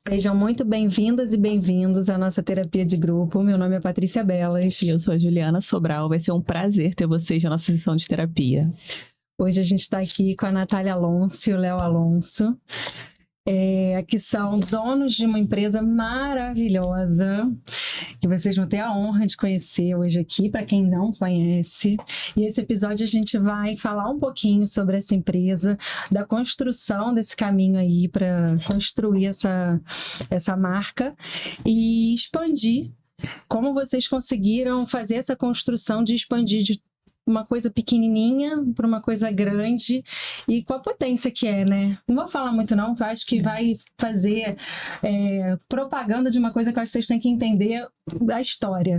Sejam muito bem-vindas e bem-vindos à nossa terapia de grupo. Meu nome é Patrícia Belas. E eu sou a Juliana Sobral. Vai ser um prazer ter vocês na nossa sessão de terapia. Hoje a gente está aqui com a Natália Alonso e o Léo Alonso, que são donos de uma empresa maravilhosa, que vocês vão ter a honra de conhecer hoje aqui, para quem não conhece. E esse episódio a gente vai falar um pouquinho sobre essa empresa, da construção desse caminho aí para construir essa marca e expandir. Como vocês conseguiram fazer essa construção de expandir de uma coisa pequenininha para uma coisa grande e com a potência que é, né? Não vou falar muito não, porque eu acho que vai fazer propaganda de uma coisa que eu acho que vocês têm que entender da história.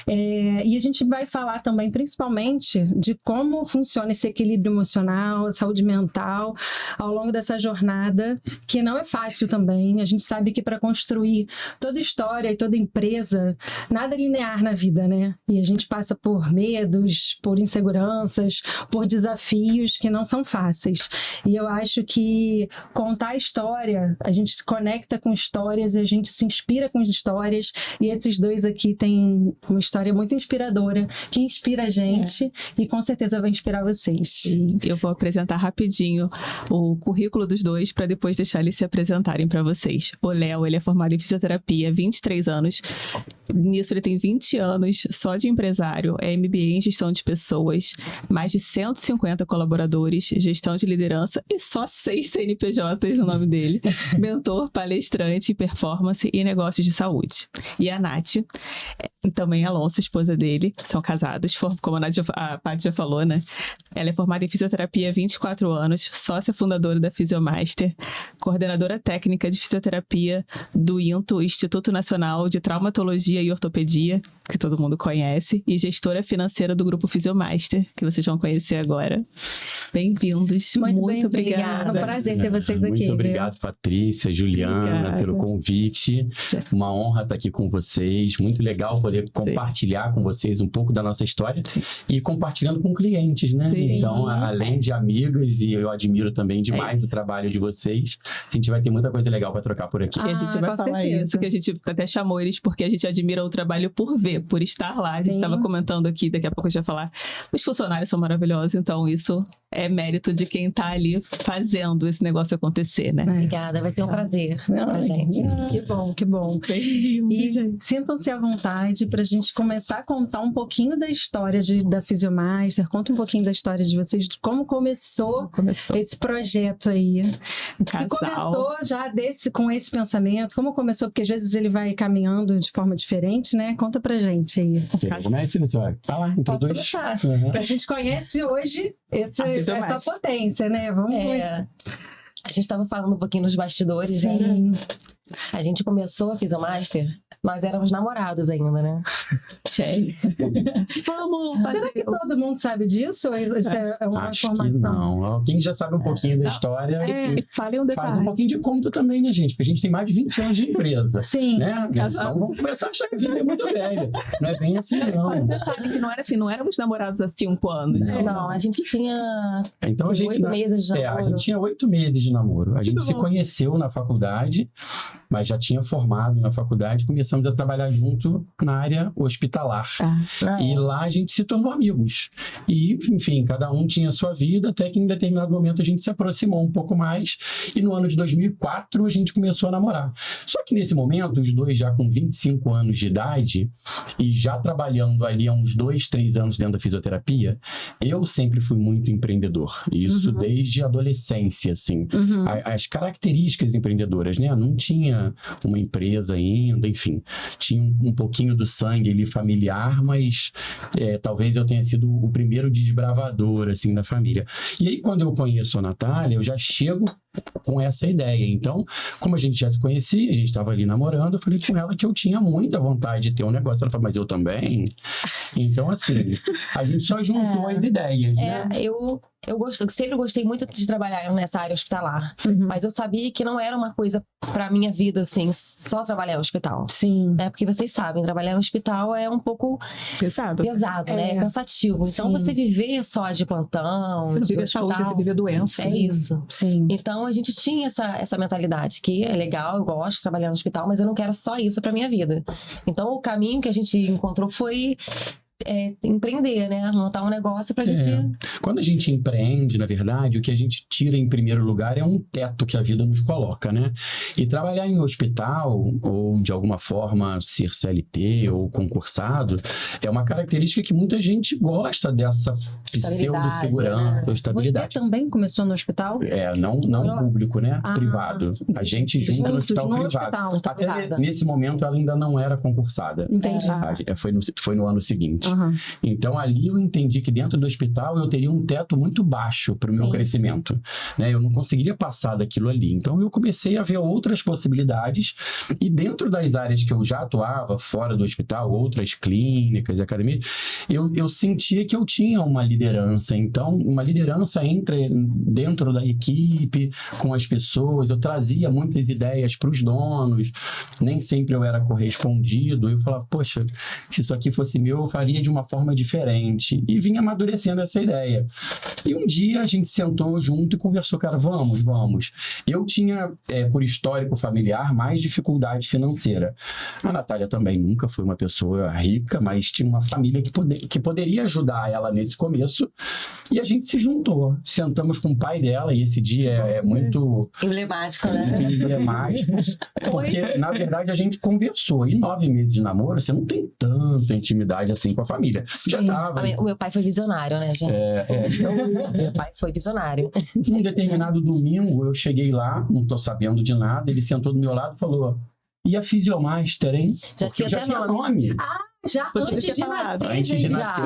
E a gente vai falar também, principalmente, de como funciona esse equilíbrio emocional, a saúde mental, ao longo dessa jornada, que não é fácil também. A gente sabe que para construir toda história e toda empresa, nada é linear na vida, né? E a gente passa por medos, por inseguranças, por desafios que não são fáceis. E eu acho que contar a história, a gente se conecta com histórias, a gente se inspira com histórias, e esses dois aqui têm uma história muito inspiradora, que inspira a gente e com certeza vai inspirar vocês. Eu vou apresentar rapidinho o currículo dos dois para depois deixar eles se apresentarem para vocês. O Léo, ele é formado em fisioterapia, 23 anos. Nisso ele tem 20 anos só de empresário, é MBA em gestão de pessoas, mais de 150 colaboradores, gestão de liderança e só 6 CNPJs no nome dele. Mentor, palestrante, performance e negócios de saúde. E a Nath, também Alonso, esposa dele, são casados, como a Paty já falou, né? Ela é formada em fisioterapia há 24 anos, sócia fundadora da Fisiomaster, coordenadora técnica de fisioterapia do INTO, Instituto Nacional de Traumatologia e Ortopedia, que todo mundo conhece, e gestora financeira do grupo Fisiomaster, que vocês vão conhecer agora. Bem-vindos. Muito obrigada. É um prazer ter vocês aqui. Muito obrigado, Patrícia, Juliana, pelo convite. Uma honra estar aqui com vocês. Muito legal poder compartilhar com vocês um pouco da nossa história e compartilhando com clientes, né? Sim. Então, além de amigos, e eu admiro também demais o trabalho de vocês, a gente vai ter muita coisa legal para trocar por aqui. E a gente vai falar isso, que a gente até chamou eles porque a gente admira o trabalho por ver, por estar lá. A gente estava comentando aqui, daqui a pouco a gente vai falar. Os funcionários são maravilhosos, então isso é mérito de quem está ali fazendo esse negócio acontecer, né? Obrigada, vai ser um prazer pra gente. Que bom, que bom. E sintam-se à vontade para a gente começar a contar um pouquinho da história da Fisiomaster. Conta um pouquinho da história de vocês, de como começou esse projeto aí. Se começou já com esse pensamento, como começou, porque às vezes ele vai caminhando de forma diferente, né? Conta pra gente aí. Comece, você vai falar, Posso começar. A gente conhece hoje essa potência, né? Vamos começar. A gente estava falando um pouquinho nos bastidores, Sim. né? A gente começou a Fisiomaster, nós éramos namorados ainda, né? Gente. Vamos fazer. Será que todo mundo sabe disso? Isso é uma Acho informação? que não. Quem já sabe um pouquinho da história, Fale um detalhe. faz um pouquinho de conta também, né, gente? Porque a gente tem mais de 20 anos de empresa. Sim. Né? Então vamos começar a achar que a gente é muito velho. Não é bem assim, não. Um detalhe que não era assim, não éramos namorados há 5 anos. Não, a gente tinha Então, 8 meses de namoro. a gente tinha 8 meses de namoro. A gente se bom. conheceu na faculdade, mas já tinha formado na faculdade, começamos a trabalhar junto na área hospitalar. E lá a gente se tornou amigos. E, enfim, cada um tinha a sua vida, até que em determinado momento a gente se aproximou um pouco mais. E no ano de 2004 a gente começou a namorar. Só que nesse momento, os dois já com 25 anos de idade e já trabalhando ali há uns 2, 3 anos dentro da fisioterapia, eu sempre fui muito empreendedor. Isso desde a adolescência, assim. As características empreendedoras, né? Não tinha uma empresa ainda, enfim. Tinha um pouquinho do sangue ali familiar, mas talvez eu tenha sido o primeiro desbravador, assim, da família. E aí, quando eu conheço a Natália, eu já chego com essa ideia. Então, como a gente já se conhecia, a gente estava ali namorando, eu falei com ela que eu tinha muita vontade de ter um negócio. Ela falou, mas eu também? Então, assim, a gente só juntou as ideias, né? Eu sempre gostei muito de trabalhar nessa área hospitalar, mas eu sabia que não era uma coisa pra minha vida, assim, só trabalhar no hospital. Sim. Porque vocês sabem, trabalhar no hospital é um pouco Pesado, né? É cansativo. Então, você viver só de plantão, você não de vive a hospital, saúde, você vive a doença. É isso. Sim. Então, Então a gente tinha essa mentalidade que é legal, eu gosto de trabalhar no hospital, mas eu não quero só isso pra minha vida. Então o caminho que a gente encontrou foi empreender, né? Montar um negócio pra gente... Quando a gente empreende, na verdade, o que a gente tira em primeiro lugar é um teto que a vida nos coloca, né? E trabalhar em hospital, ou de alguma forma ser CLT ou concursado, é uma característica que muita gente gosta dessa pseudo-segurança, estabilidade. Você também começou no hospital? Não público, né? Privado. A gente junto no hospital privado. Até nesse momento ela ainda não era concursada. Entendi. Foi no ano seguinte. Então, ali eu entendi que dentro do hospital eu teria um teto muito baixo para o meu crescimento, né? Eu não conseguiria passar daquilo ali. Então, eu comecei a ver outras possibilidades e dentro das áreas que eu já atuava, fora do hospital, outras clínicas e academias, eu sentia que eu tinha uma liderança. Então, uma liderança dentro da equipe, com as pessoas. Eu trazia muitas ideias para os donos. Nem sempre eu era correspondido. Eu falava, poxa, se isso aqui fosse meu, eu faria de uma forma diferente, e vinha amadurecendo essa ideia. E um dia a gente sentou junto e conversou, cara, vamos. Eu tinha, por histórico familiar, mais dificuldade financeira. A Natália também nunca foi uma pessoa rica, mas tinha uma família que poderia ajudar ela nesse começo, e a gente se juntou, sentamos com o pai dela, e esse dia é muito... emblemático, né? Muito emblemático, porque, na verdade, a gente conversou, e 9 meses de namoro, você não tem tanta intimidade assim com a família. Sim. Já tava. O meu pai foi visionário, né, gente? Meu pai foi visionário. Um determinado domingo, eu cheguei lá, não tô sabendo de nada, ele sentou do meu lado e falou, e a Fisiomaster, hein? Já Porque tinha até nome. Já antes de nascer, Antes de nascer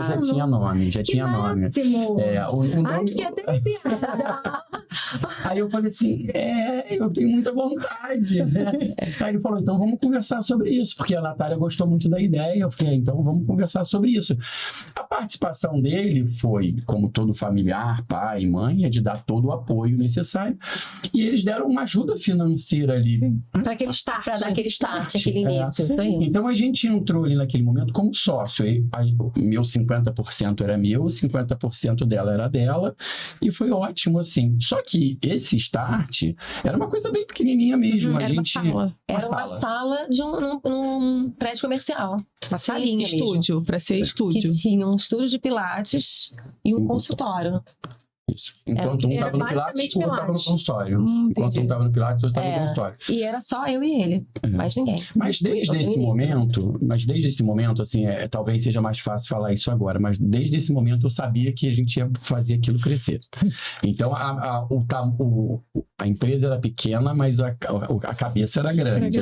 já tinha nome, máximo. O nome... Ai, que arrepiada. Aí eu falei assim, eu tenho muita vontade, né? Aí ele falou, então vamos conversar sobre isso, porque a Natália gostou muito da ideia. Eu falei, então vamos conversar sobre isso. A participação dele foi, como todo familiar, pai, mãe, é de dar todo o apoio necessário. E eles deram uma ajuda financeira ali. Para aquele start. Para dar aquele start, aquele início. Isso aí. Então a gente entrou ali naquele momento como sócio. Meu 50% era meu, 50% dela era dela, e foi ótimo, assim. Só que esse start era uma coisa bem pequenininha mesmo. Era uma sala de um prédio comercial. Uma salinha estúdio, para ser estúdio. Que tinha um estúdio de pilates e um consultório. Isso. Enquanto um estava no Pilates, o outro estava no consultório. Enquanto um estava no Pilates, o outro estava no consultório. E era só eu e ele, mais ninguém. Mas desde esse momento, assim, talvez seja mais fácil falar isso agora, mas desde esse momento eu sabia que a gente ia fazer aquilo crescer. Então, a empresa era pequena, mas a cabeça era grande.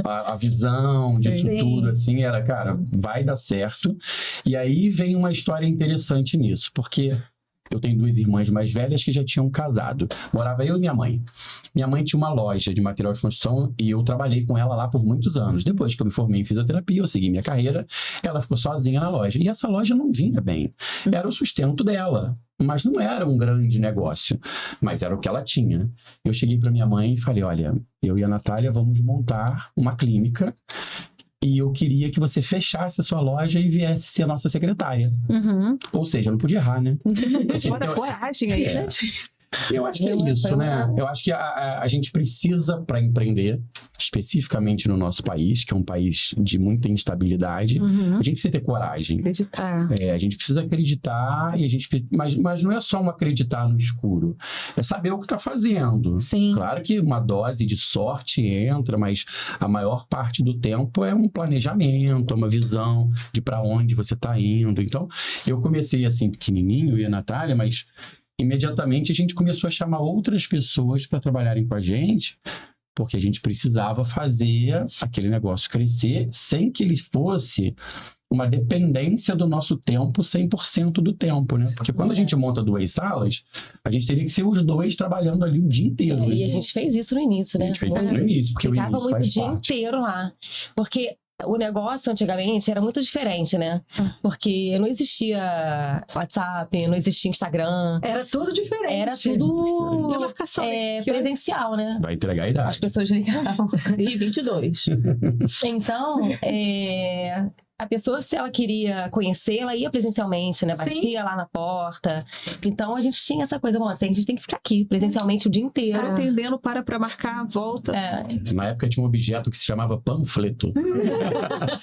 A visão disso tudo, assim, era, cara, vai dar certo. E aí vem uma história interessante nisso, porque... Eu tenho 2 irmãs mais velhas que já tinham casado. Morava eu e minha mãe. Minha mãe tinha uma loja de material de construção e eu trabalhei com ela lá por muitos anos. Depois que eu me formei em fisioterapia, eu segui minha carreira, ela ficou sozinha na loja. E essa loja não vinha bem. Era o sustento dela. Mas não era um grande negócio. Mas era o que ela tinha. Eu cheguei para minha mãe e falei, olha, eu e a Natália vamos montar uma clínica e eu queria que você fechasse a sua loja e viesse ser a nossa secretária. Ou seja, eu não podia errar, né? Bora, coragem aí, né? Eu acho que é isso, né? Eu acho que a gente precisa, para empreender, especificamente no nosso país, que é um país de muita instabilidade, a gente precisa ter coragem. Acreditar. A gente precisa acreditar, mas não é só um acreditar no escuro. É saber o que está fazendo. Sim. Claro que uma dose de sorte entra, mas a maior parte do tempo é um planejamento, uma visão de para onde você está indo. Então, eu comecei assim pequenininho, eu e a Natália, mas... imediatamente a gente começou a chamar outras pessoas para trabalharem com a gente, porque a gente precisava fazer aquele negócio crescer sem que ele fosse uma dependência do nosso tempo 100% do tempo, né? Porque quando a gente monta 2 salas, a gente teria que ser os 2 trabalhando ali o dia inteiro. Né? E a gente fez isso no início, né? A gente fez isso no início, porque ficava o início muito o dia parte. inteiro lá. Porque o negócio antigamente era muito diferente, né? Porque não existia WhatsApp, não existia Instagram. Era tudo diferente. Era tudo presencial, né? Vai entregar a idade. As pessoas ligavam. E 22. Então, a pessoa, se ela queria conhecer, ela ia presencialmente, né? Batia lá na porta. Então, a gente tinha essa coisa, a gente tem que ficar aqui presencialmente o dia inteiro. Tá atendendo para marcar a volta. Na época tinha um objeto que se chamava panfleto.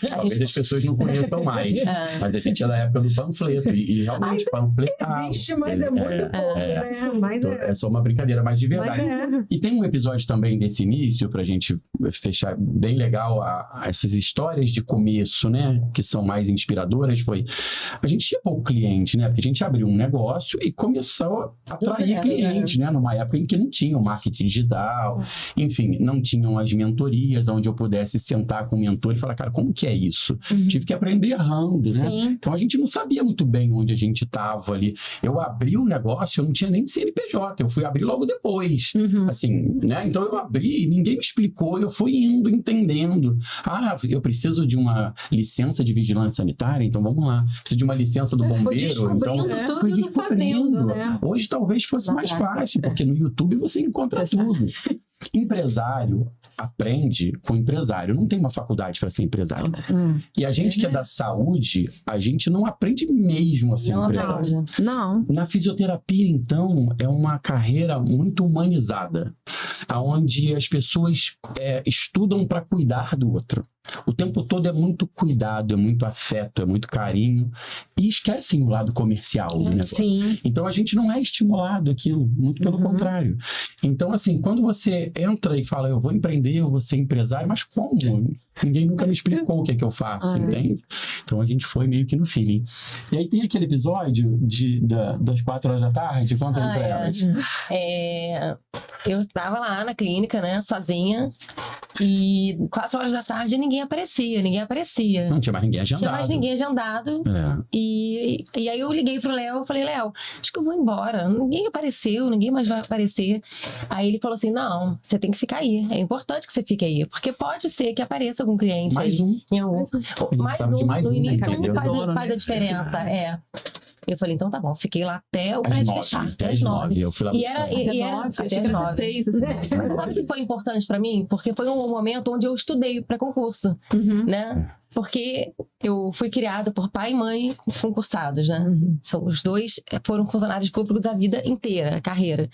Talvez as pessoas não conheçam mais. Mas a gente é da época do panfleto. E realmente, panfletava. Existe, mas é muito pouco, né? Mas é só uma brincadeira, mas de verdade. E tem um episódio também desse início, pra gente fechar bem legal, essas histórias de começo, né? Que são mais inspiradoras, a gente tinha pouco cliente, né? Porque a gente abriu um negócio e começou a atrair clientes, né? Numa época em que não tinha o marketing digital, enfim, não tinham as mentorias onde eu pudesse sentar com o mentor e falar, cara, como que é isso? Tive que aprender errando, né? Sim. Então a gente não sabia muito bem onde a gente estava ali. Eu abri o negócio, eu não tinha nem CNPJ, eu fui abrir logo depois, assim, né? Então eu abri, ninguém me explicou, eu fui indo, entendendo. Eu preciso de uma licença de vigilância sanitária, então vamos lá. Preciso de uma licença do bombeiro. Foi descobrindo tudo no fazendo, né? Hoje talvez fosse mais fácil, porque no YouTube você encontra tudo. Empresário aprende com empresário. Não tem uma faculdade para ser empresário. E a gente que é da saúde, a gente não aprende mesmo a ser empresário. Não. Na fisioterapia, então, é uma carreira muito humanizada, onde as pessoas estudam para cuidar do outro. O tempo todo é muito cuidado, é muito afeto, é muito carinho, e esquecem o lado comercial do negócio. Sim. Então a gente não é estimulado aquilo, muito pelo contrário. Então, assim, quando você entra e fala, eu vou empreender, eu vou ser empresário, mas como? Ninguém nunca me explicou o que é que eu faço, entende? Então a gente foi meio que no feeling. E aí tem aquele episódio das 4 horas da tarde, conta aí pra elas. Eu estava lá na clínica, né, sozinha, e 4 horas da tarde ninguém aparecia. Não tinha mais ninguém agendado. Tinha mais ninguém agendado. E aí eu liguei pro Léo, falei, Léo, acho que eu vou embora. Ninguém apareceu, ninguém mais vai aparecer. Aí ele falou assim, não, você tem que ficar aí. É importante que você fique aí, porque pode ser que apareça algum cliente mais aí. Um. Mais um. No início né? faz a diferença, Eu falei, então tá bom, fiquei lá até o prédio fechar. Até as 9. Eu fui lá até as 9. Mas sabe o que foi importante pra mim? Porque foi um momento onde eu estudei pra concurso, né? Porque eu fui criada por pai e mãe concursados, né? São, os dois foram funcionários públicos a vida inteira, a carreira.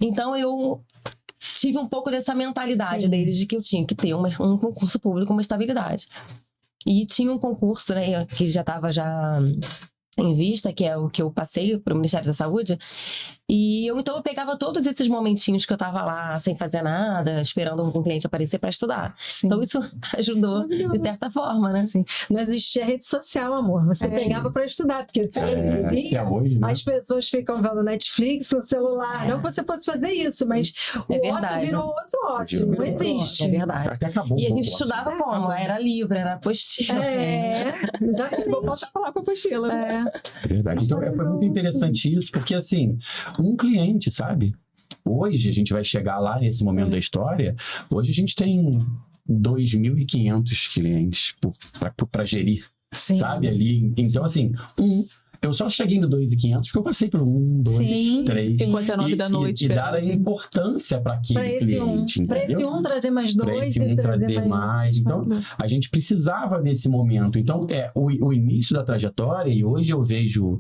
Então eu tive um pouco dessa mentalidade deles de que eu tinha que ter um concurso público, uma estabilidade. E tinha um concurso, né, que já estava em vista, que é o que eu passei para o Ministério da Saúde. E então eu pegava todos esses momentinhos que eu tava lá sem fazer nada, esperando um cliente aparecer para estudar. Sim. Então isso ajudou de certa forma, né? Sim. Não existia rede social, amor. Você pegava para estudar, porque se hoje, né? as pessoas ficam vendo Netflix no celular. Não que você fosse fazer isso, mas o ócio virou outro ócio. Não existe. É verdade. Até acabou. E a gente estudava como? Era livro, era apostila. Exatamente. Vou voltar a falar com a apostila. É verdade. Então foi muito interessante isso, porque assim, um cliente, sabe? Hoje a gente vai chegar lá nesse momento da história. Hoje a gente tem 2.500 clientes para gerir, sabe? Ali. Então, assim, eu só cheguei no 2.500 porque eu passei pelo 1, 2, 3. Enquanto é 9 da noite. E dar a importância para aquele cliente, entendeu? Para esse trazer mais 2. Para esse trazer mais. Então, a gente precisava desse momento. Então, o início da trajetória, e hoje eu vejo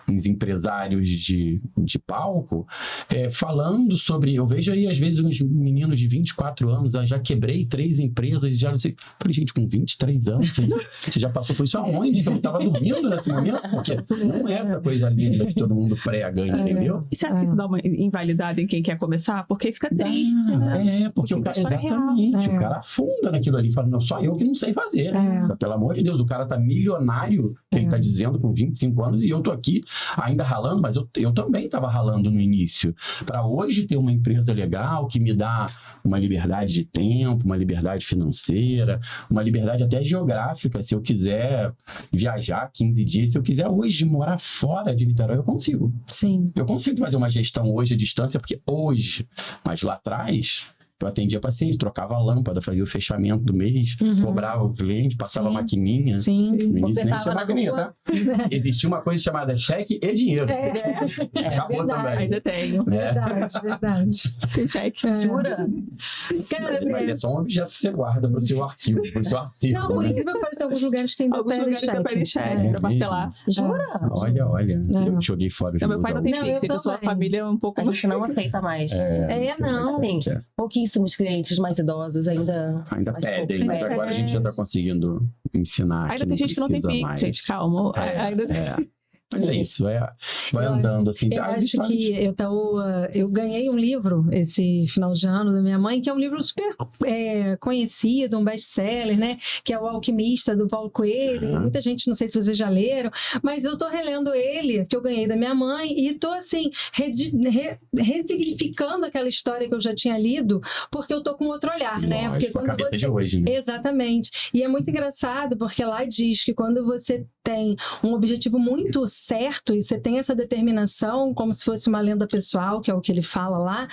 uns empresários de palco falando sobre... Eu vejo aí, às vezes, uns meninos de 24 anos, já quebrei 3 empresas, já não sei... Falei, gente, com 23 anos, você já passou por isso aonde? Eu estava dormindo nesse momento? Porque não é essa coisa linda que todo mundo prega, entendeu? E você acha que isso dá uma invalidade em quem quer começar? Porque fica triste, né? Porque o cara, exatamente, o cara afunda naquilo ali, fala, não, só eu que não sei fazer. Pelo amor de Deus, o cara tá milionário, que ele tá dizendo, com 25 anos, e eu tô aqui ainda ralando, mas eu também tava ralando no início. Para hoje ter uma empresa legal, que me dá uma liberdade de tempo, uma liberdade financeira, uma liberdade até geográfica, se eu quiser viajar 15 dias, se eu quiser hoje morar fora de Niterói, eu consigo. Sim. Eu consigo fazer uma gestão hoje à distância, porque hoje, mas lá atrás, Eu atendia paciente, trocava a lâmpada, fazia o fechamento do mês, cobrava o cliente, passava a maquininha. Sim. No início Você nem tinha tava na maquininha, rua. tá? Existia uma coisa chamada cheque e dinheiro. Acabou verdade. também. Ainda tenho. Verdade. Tem cheque. Jura? Cara, Mas é só um objeto que você guarda pro seu arquivo, pro seu arquivo. não, por né? incrível que pareça, alguns lugares que ainda Alguns pedem lugares ainda pedem cheque É pra parcelar. Jura? Olha, Não. eu joguei fora. Não, meu pai não tem Não, cheque, eu gente. Eu sou a também. família um pouco A gente não aceita mais. não. Sim. Pouquíssimos clientes mais idosos ainda. Ainda mais pedem, pouco. mas agora a gente já tá conseguindo ensinar. Ainda que tem gente que não tem precisa Pix, mais. gente. Calma. Ainda tem. Mas é isso, vai andando assim. Eu As acho histórias- que eu ganhei um livro esse final de ano da minha mãe, que é um livro super conhecido, um best-seller, né? Que é O Alquimista, do Paulo Coelho. Muita gente, não sei se vocês já leram, mas eu tô relendo ele, que eu ganhei da minha mãe, e tô assim, ressignificando aquela história que eu já tinha lido, porque eu tô com outro olhar, né? Porque Lógico, a cabeça de hoje, né? Exatamente. E é muito engraçado, porque lá diz que quando você tem um objetivo muito certo e você tem essa determinação, como se fosse uma lenda pessoal, que é o que ele fala lá,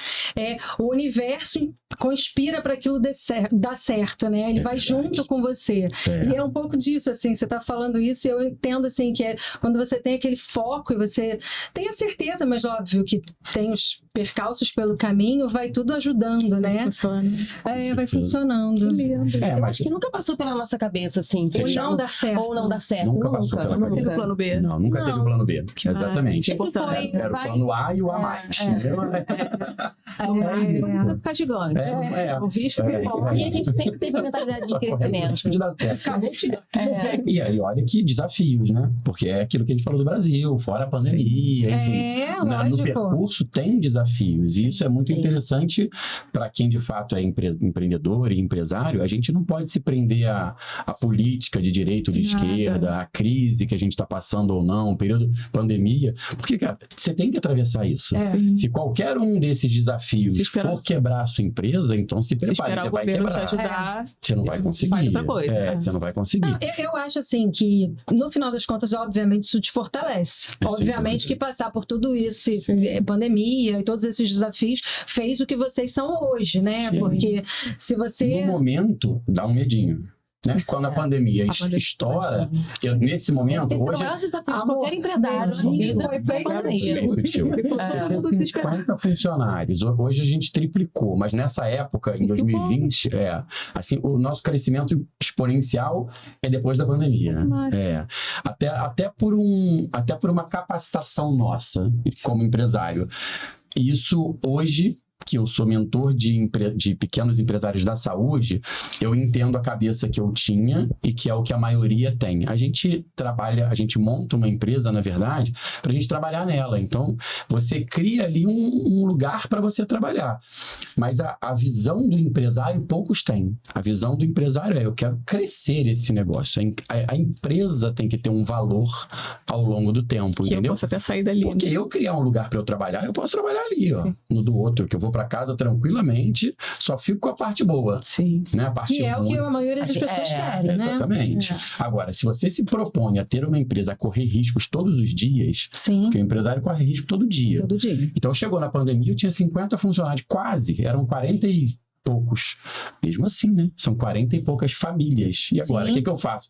o universo conspira para aquilo dar certo, né? Ele vai junto com você. E é um pouco disso, assim, você tá falando isso e eu entendo, assim, que quando você tem aquele foco e você tem a certeza, mas óbvio que tem os percalços pelo caminho, vai tudo ajudando, né? Vai funcionando. Que lindo. Eu mas acho que nunca passou pela nossa cabeça, assim. Ou Fechar não dar certo. Ou não dar certo. Nunca passou pela Não teve cabeça. plano B. Não, nunca teve o plano B. Exatamente. é importante. Era o plano A e o A mais. Entendeu? Vai ficar gigante. O risco é bom. E a gente sempre teve a mentalidade de Só correndo o crescimento. risco de dar certo. A gente E aí, olha que desafios, né? Porque é aquilo que a gente falou do Brasil, fora a pandemia, enfim. No lógico. percurso tem desafios. E isso é muito interessante para quem de fato é empreendedor e empresário. A gente não pode se prender à política de direita ou de esquerda, à crise que a gente está passando ou não, período pandemia. Porque, cara, você tem que atravessar isso. Se qualquer um desses desafios for quebrar a sua empresa, então se prepare, esperar você o vai governo te quebrar. ajudar. Você não vai conseguir. Faz outra coisa. Você não vai conseguir. Não, eu acho assim que, no final das contas, obviamente, isso te fortalece. Obviamente que passar por tudo isso, pandemia e todos esses desafios, fez o que vocês são hoje, né? Sim. Porque se você... No momento, dá um medinho. Né? Quando a pandemia estoura, nesse momento, Esse é o hoje... maior desafio de qualquer empresário na vida. Foi bem Bem sutil. Eu tinha 50 funcionários. Hoje a gente triplicou, mas nessa época, em 2020, assim, o nosso crescimento exponencial é depois da pandemia. Até por uma capacitação nossa como empresário. Isso hoje, que eu sou mentor de pequenos empresários da saúde, eu entendo a cabeça que eu tinha e que é o que a maioria tem. A gente monta uma empresa, na verdade, para a gente trabalhar nela. Então, você cria ali um lugar para você trabalhar. Mas a visão do empresário, poucos têm. A visão do empresário eu quero crescer esse negócio. A empresa tem que ter um valor ao longo do tempo, que entendeu? eu posso até sair dali. Porque eu criar um lugar para eu trabalhar, eu posso trabalhar ali, ó, no do outro, que eu vou para casa tranquilamente, só fico com a parte boa. Sim. Né? A parte Que é o que a maioria das pessoas querem, né? Exatamente. Agora, se você se propõe a ter uma empresa a correr riscos todos os dias, porque o empresário corre risco todo dia. Todo dia. Então, chegou na pandemia, eu tinha 50 funcionários, quase, eram 40 e poucos. Mesmo assim, né? São 40 e poucas famílias. E agora, o que eu faço?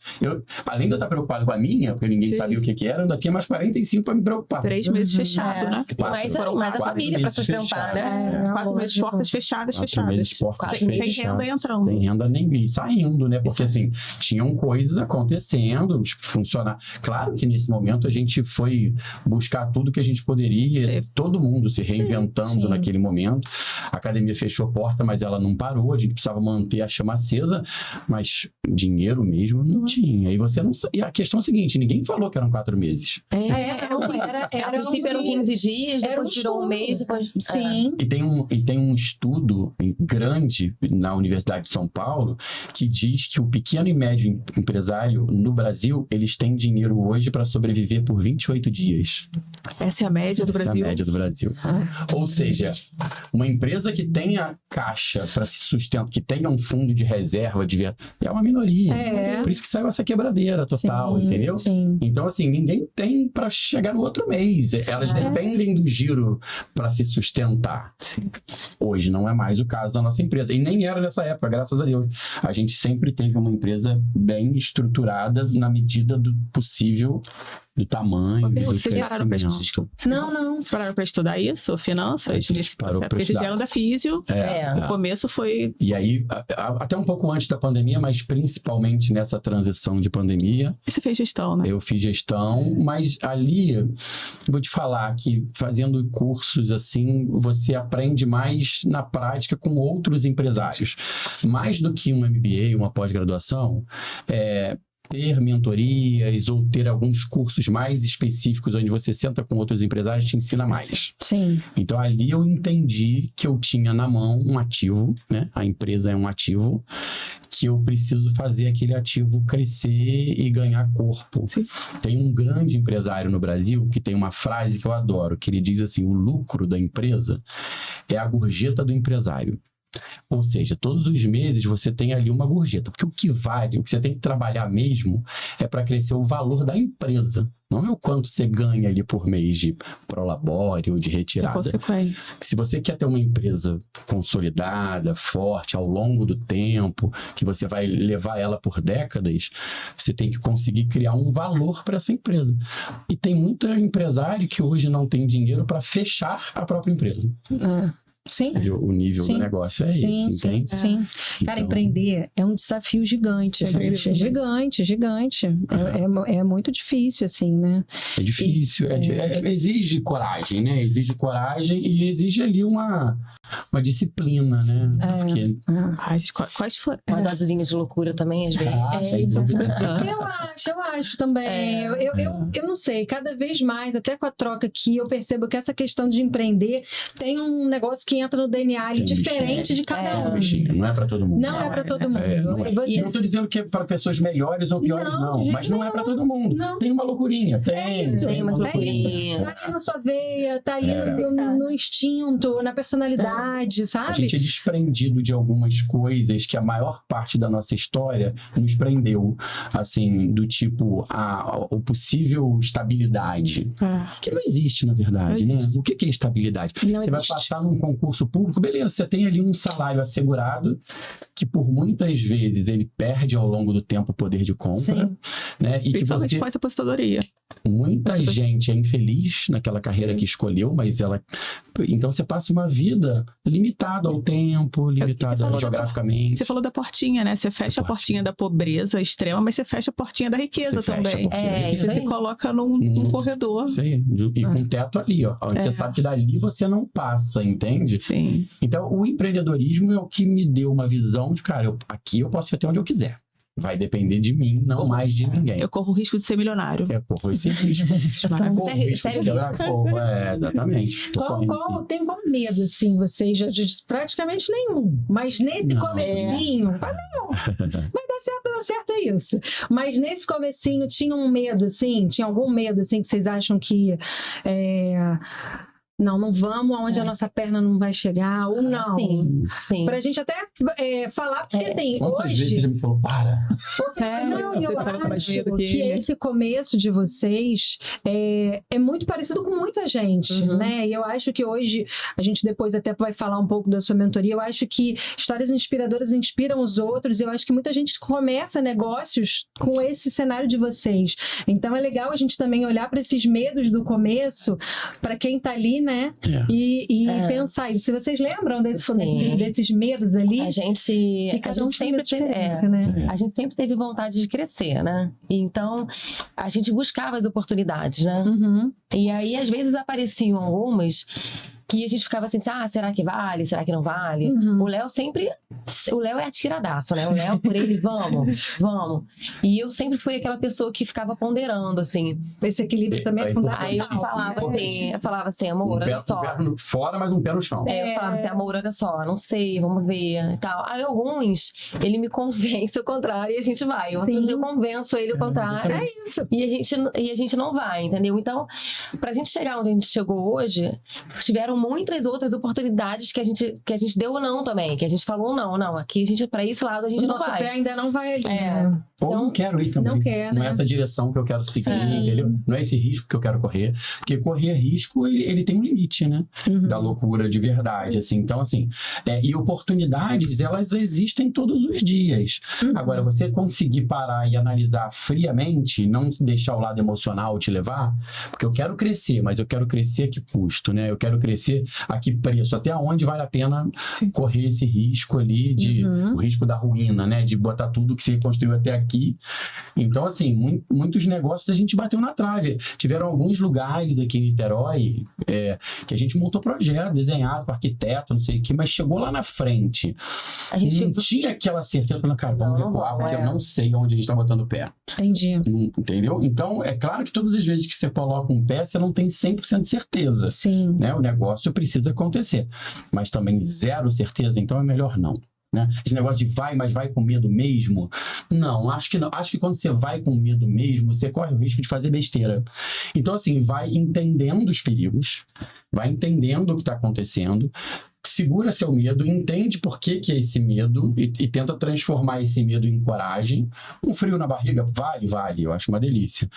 Além de eu estar preocupado com a minha, porque ninguém sabia o que era, ainda tinha mais 45 para me preocupar. 3 meses fechado, né? Mais a família para sustentar, né? 4 meses de portas fechadas. 4 meses de portas Sem fechadas. renda entrando. Sem renda nem saindo, né? Porque assim, tinham coisas acontecendo, funcionar. Claro que nesse momento a gente foi buscar tudo que a gente poderia, todo mundo se reinventando naquele momento. A academia fechou a porta, mas ela não parou, a gente precisava manter a chama acesa, mas dinheiro mesmo não tinha. E a questão é a seguinte, ninguém falou que eram 4 meses. A princípio eram 15 dias, depois virou um mês, depois... Sim. E tem um estudo grande na Universidade de São Paulo que diz que o pequeno e médio empresário no Brasil, eles têm dinheiro hoje para sobreviver por 28 dias. Essa é a média do Brasil. Essa é a média do Brasil. Ou seja, uma empresa que tenha caixa para se sustentar, que tenha um fundo de reserva é uma minoria. Por isso que saiu essa quebradeira total, entendeu? Sim. Então, assim, ninguém tem para chegar no outro mês. Elas dependem do giro para se sustentar. Sim. Hoje não é mais o caso da nossa empresa. E nem era nessa época, graças a Deus. A gente sempre teve uma empresa bem estruturada na medida do possível, do tamanho, do crescimento. Não. Vocês pararam para estudar isso? Finanças? Porque vocês vieram da Físio. O começo foi... E aí, até um pouco antes da pandemia, mas principalmente nessa transição de pandemia... E você fez gestão, né? Eu fiz gestão, mas ali, vou te falar que fazendo cursos assim, você aprende mais na prática com outros empresários. Mais do que um MBA, uma pós-graduação, ter mentorias ou ter alguns cursos mais específicos onde você senta com outros empresários te ensina mais. Sim. Então, ali eu entendi que eu tinha na mão um ativo, né? A empresa é um ativo, que eu preciso fazer aquele ativo crescer e ganhar corpo. Sim. Tem um grande empresário no Brasil que tem uma frase que eu adoro, que ele diz assim, o lucro da empresa é a gorjeta do empresário. Ou seja, todos os meses você tem ali uma gorjeta, porque o que vale, o que você tem que trabalhar mesmo é para crescer o valor da empresa, não é o quanto você ganha ali por mês de prolabore ou de retirada. Se você quer ter uma empresa consolidada, forte, ao longo do tempo, que você vai levar ela por décadas, você tem que conseguir criar um valor para essa empresa. E tem muito empresário que hoje não tem dinheiro para fechar a própria empresa. Sim. O nível do negócio é esse, entende? Sim. Cara, então... empreender é um desafio gigante, gente. Gigante. É muito difícil, assim, né? É difícil. Exige coragem, né? Exige coragem e exige ali uma disciplina, né? Porque... Quais foram? Uma dosezinha de loucura também, às vezes. Sem dúvida. Eu acho também. Eu não sei, cada vez mais, até com a troca aqui, eu percebo que essa questão de empreender tem um negócio que entra no DNA ali diferente de cada um. Não é para todo mundo. Não é para todo mundo. E eu não tô dizendo que é para pessoas melhores ou piores, não. Mas não é para todo mundo. Não. Tem uma loucurinha. Tem uma loucurinha. Tá ali na sua veia, tá ali no instinto, na personalidade, sabe? A gente é desprendido de algumas coisas que a maior parte da nossa história nos prendeu. Assim, do tipo, o possível estabilidade. Que não existe, na verdade, né? O que é estabilidade? Você vai passar num concurso público, beleza, você tem ali um salário assegurado, que por muitas vezes ele perde ao longo do tempo o poder de compra. Né? E principalmente com essa aposentadoria. Muita gente é infeliz naquela carreira que escolheu, mas então você passa uma vida limitada ao tempo, limitada geograficamente. Você falou da portinha, né? Você fecha a portinha da pobreza extrema, mas você fecha a portinha da riqueza também. Você se coloca num corredor. Sei. E com teto ali, ó. Onde você sabe que dali você não passa, entende? Sim. Então, o empreendedorismo é o que me deu uma visão de, cara, aqui eu posso ir até onde eu quiser. Vai depender de mim, não mais de ninguém. Eu corro o risco de ser milionário. Eu corro esse risco. Corro o risco de exatamente. Tem qual medo, assim, vocês já praticamente nenhum. Mas nesse comecinho, vai dar certo, é isso. Mas nesse comecinho tinha um medo, assim, tinha algum medo, assim, que vocês acham que... Não vamos aonde a nossa perna não vai chegar, ou não. Sim. Pra gente até falar, porque assim, quantas hoje... vezes você já me falou, para? Eu acho que esse começo de vocês é muito parecido com muita gente, né? E eu acho que hoje, a gente depois até vai falar um pouco da sua mentoria, eu acho que histórias inspiradoras inspiram os outros, e eu acho que muita gente começa negócios com esse cenário de vocês. Então é legal a gente também olhar para esses medos do começo, para quem tá ali, né? E pensar. Se vocês lembram desses medos ali, a gente sempre teve, né? A gente sempre teve vontade de crescer, né? Então a gente buscava as oportunidades, né? E aí às vezes apareciam algumas que a gente ficava assim, será que vale? Será que não vale? O Léo é atiradaço, né? O Léo, por ele, vamos. E eu sempre fui aquela pessoa que ficava ponderando, assim. Esse equilíbrio também é fundamental. Aí eu falava assim, amor, olha só. Um pé fora, mas um pé no chão. Eu falava assim, amor, olha só, não sei, vamos ver e tal. Aí alguns, ele me convence o contrário e a gente vai. Outros eu convenço ele o contrário. É isso. E a gente não vai, entendeu? Então, pra gente chegar onde a gente chegou hoje, tiveram muitas outras oportunidades que a gente deu ou não também, que a gente falou não, aqui pra esse lado a gente não vai. O nosso pé ainda não vai ali, né? Ou não quero ir também. Não quer, Não né? é essa direção que eu quero seguir, entendeu? Não é esse risco que eu quero correr. Porque correr risco, ele tem um limite, né? Da loucura de verdade, assim. Então, assim, e oportunidades, elas existem todos os dias. Agora, você conseguir parar e analisar friamente, não deixar o lado emocional te levar, porque eu quero crescer, mas eu quero crescer a que custo, né? Eu quero crescer a que preço, até onde vale a pena correr esse risco ali, o risco da ruína, né? De botar tudo que você construiu até aqui. Então, assim, muitos negócios a gente bateu na trave. Tiveram alguns lugares aqui em Niterói que a gente montou projeto, desenhado com arquiteto, não sei o que, mas chegou lá na frente. A gente não tinha aquela certeza, falando, cara, vamos recuar, porque eu não sei onde a gente tá botando o pé. Entendi. Entendeu? Então, é claro que todas as vezes que você coloca um pé, você não tem 100% de certeza. Sim. Né? O negócio precisa acontecer. Mas também zero certeza, então é melhor não. Né? Esse negócio de mas vai com medo mesmo? Não, acho que não. Acho que quando você vai com medo mesmo, você corre o risco de fazer besteira. Então, assim, vai entendendo os perigos, vai entendendo o que está acontecendo, segura seu medo, entende por que é esse medo e tenta transformar esse medo em coragem. Um frio na barriga, vale, eu acho uma delícia.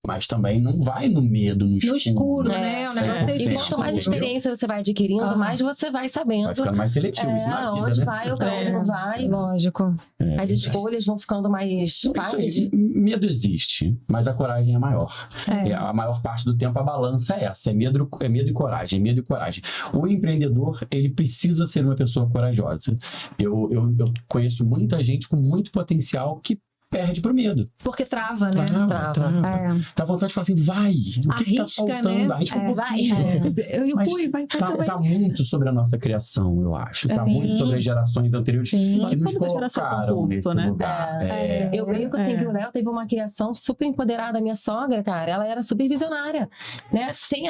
Mas também não vai no medo, no escuro. Né? O negócio é e quanto mais experiência você vai adquirindo, mais você vai sabendo. Vai ficando mais seletivo isso na vida, onde né? vai ou onde não vai. Lógico. As escolhas vão ficando mais fáceis. Medo existe, mas a coragem é maior. A maior parte do tempo a balança é essa. É medo e coragem, medo e coragem. O empreendedor, ele precisa ser uma pessoa corajosa. Eu conheço muita gente com muito potencial que perde pro medo. Porque trava, né? Trava. Dá vontade de falar assim, vai. O que tá faltando? Né? Arrisca um pouquinho. Vai. Tá muito sobre a nossa criação, eu acho. Tá muito sobre as gerações anteriores que nos colocaram nesse lugar. Eu brinco assim que o Léo teve uma criação super empoderada. A minha sogra, cara, ela era super visionária, né? Sem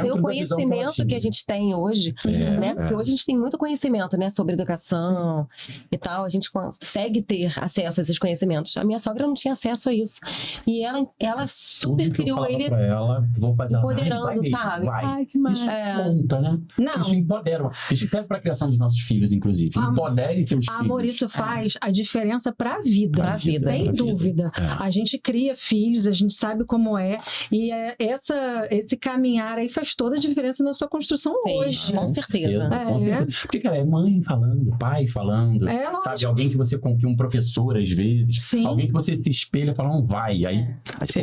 o conhecimento que a gente tem hoje, né? Porque hoje a gente tem muito conhecimento, né? Sobre educação e tal. A gente consegue ter acesso a esses conhecimentos. A minha sogra não tinha acesso a isso. E ela super criou ele pra ela, vou fazer empoderando, sabe? Ai, que isso conta, né? Não. Isso empodera. Isso serve pra criação dos nossos filhos, inclusive. Empodere teus filhos. Amor, isso faz a diferença pra vida. Pra vida. Sem dúvida. A gente cria filhos, a gente sabe como é. E esse caminhar aí faz toda a diferença na sua construção hoje. Com certeza. Com certeza. Porque, cara, é mãe falando, pai falando. Sabe? Alguém que você confia, um professor às vezes. Sim. Alguém que você se espelha e fala, não vai. Aí,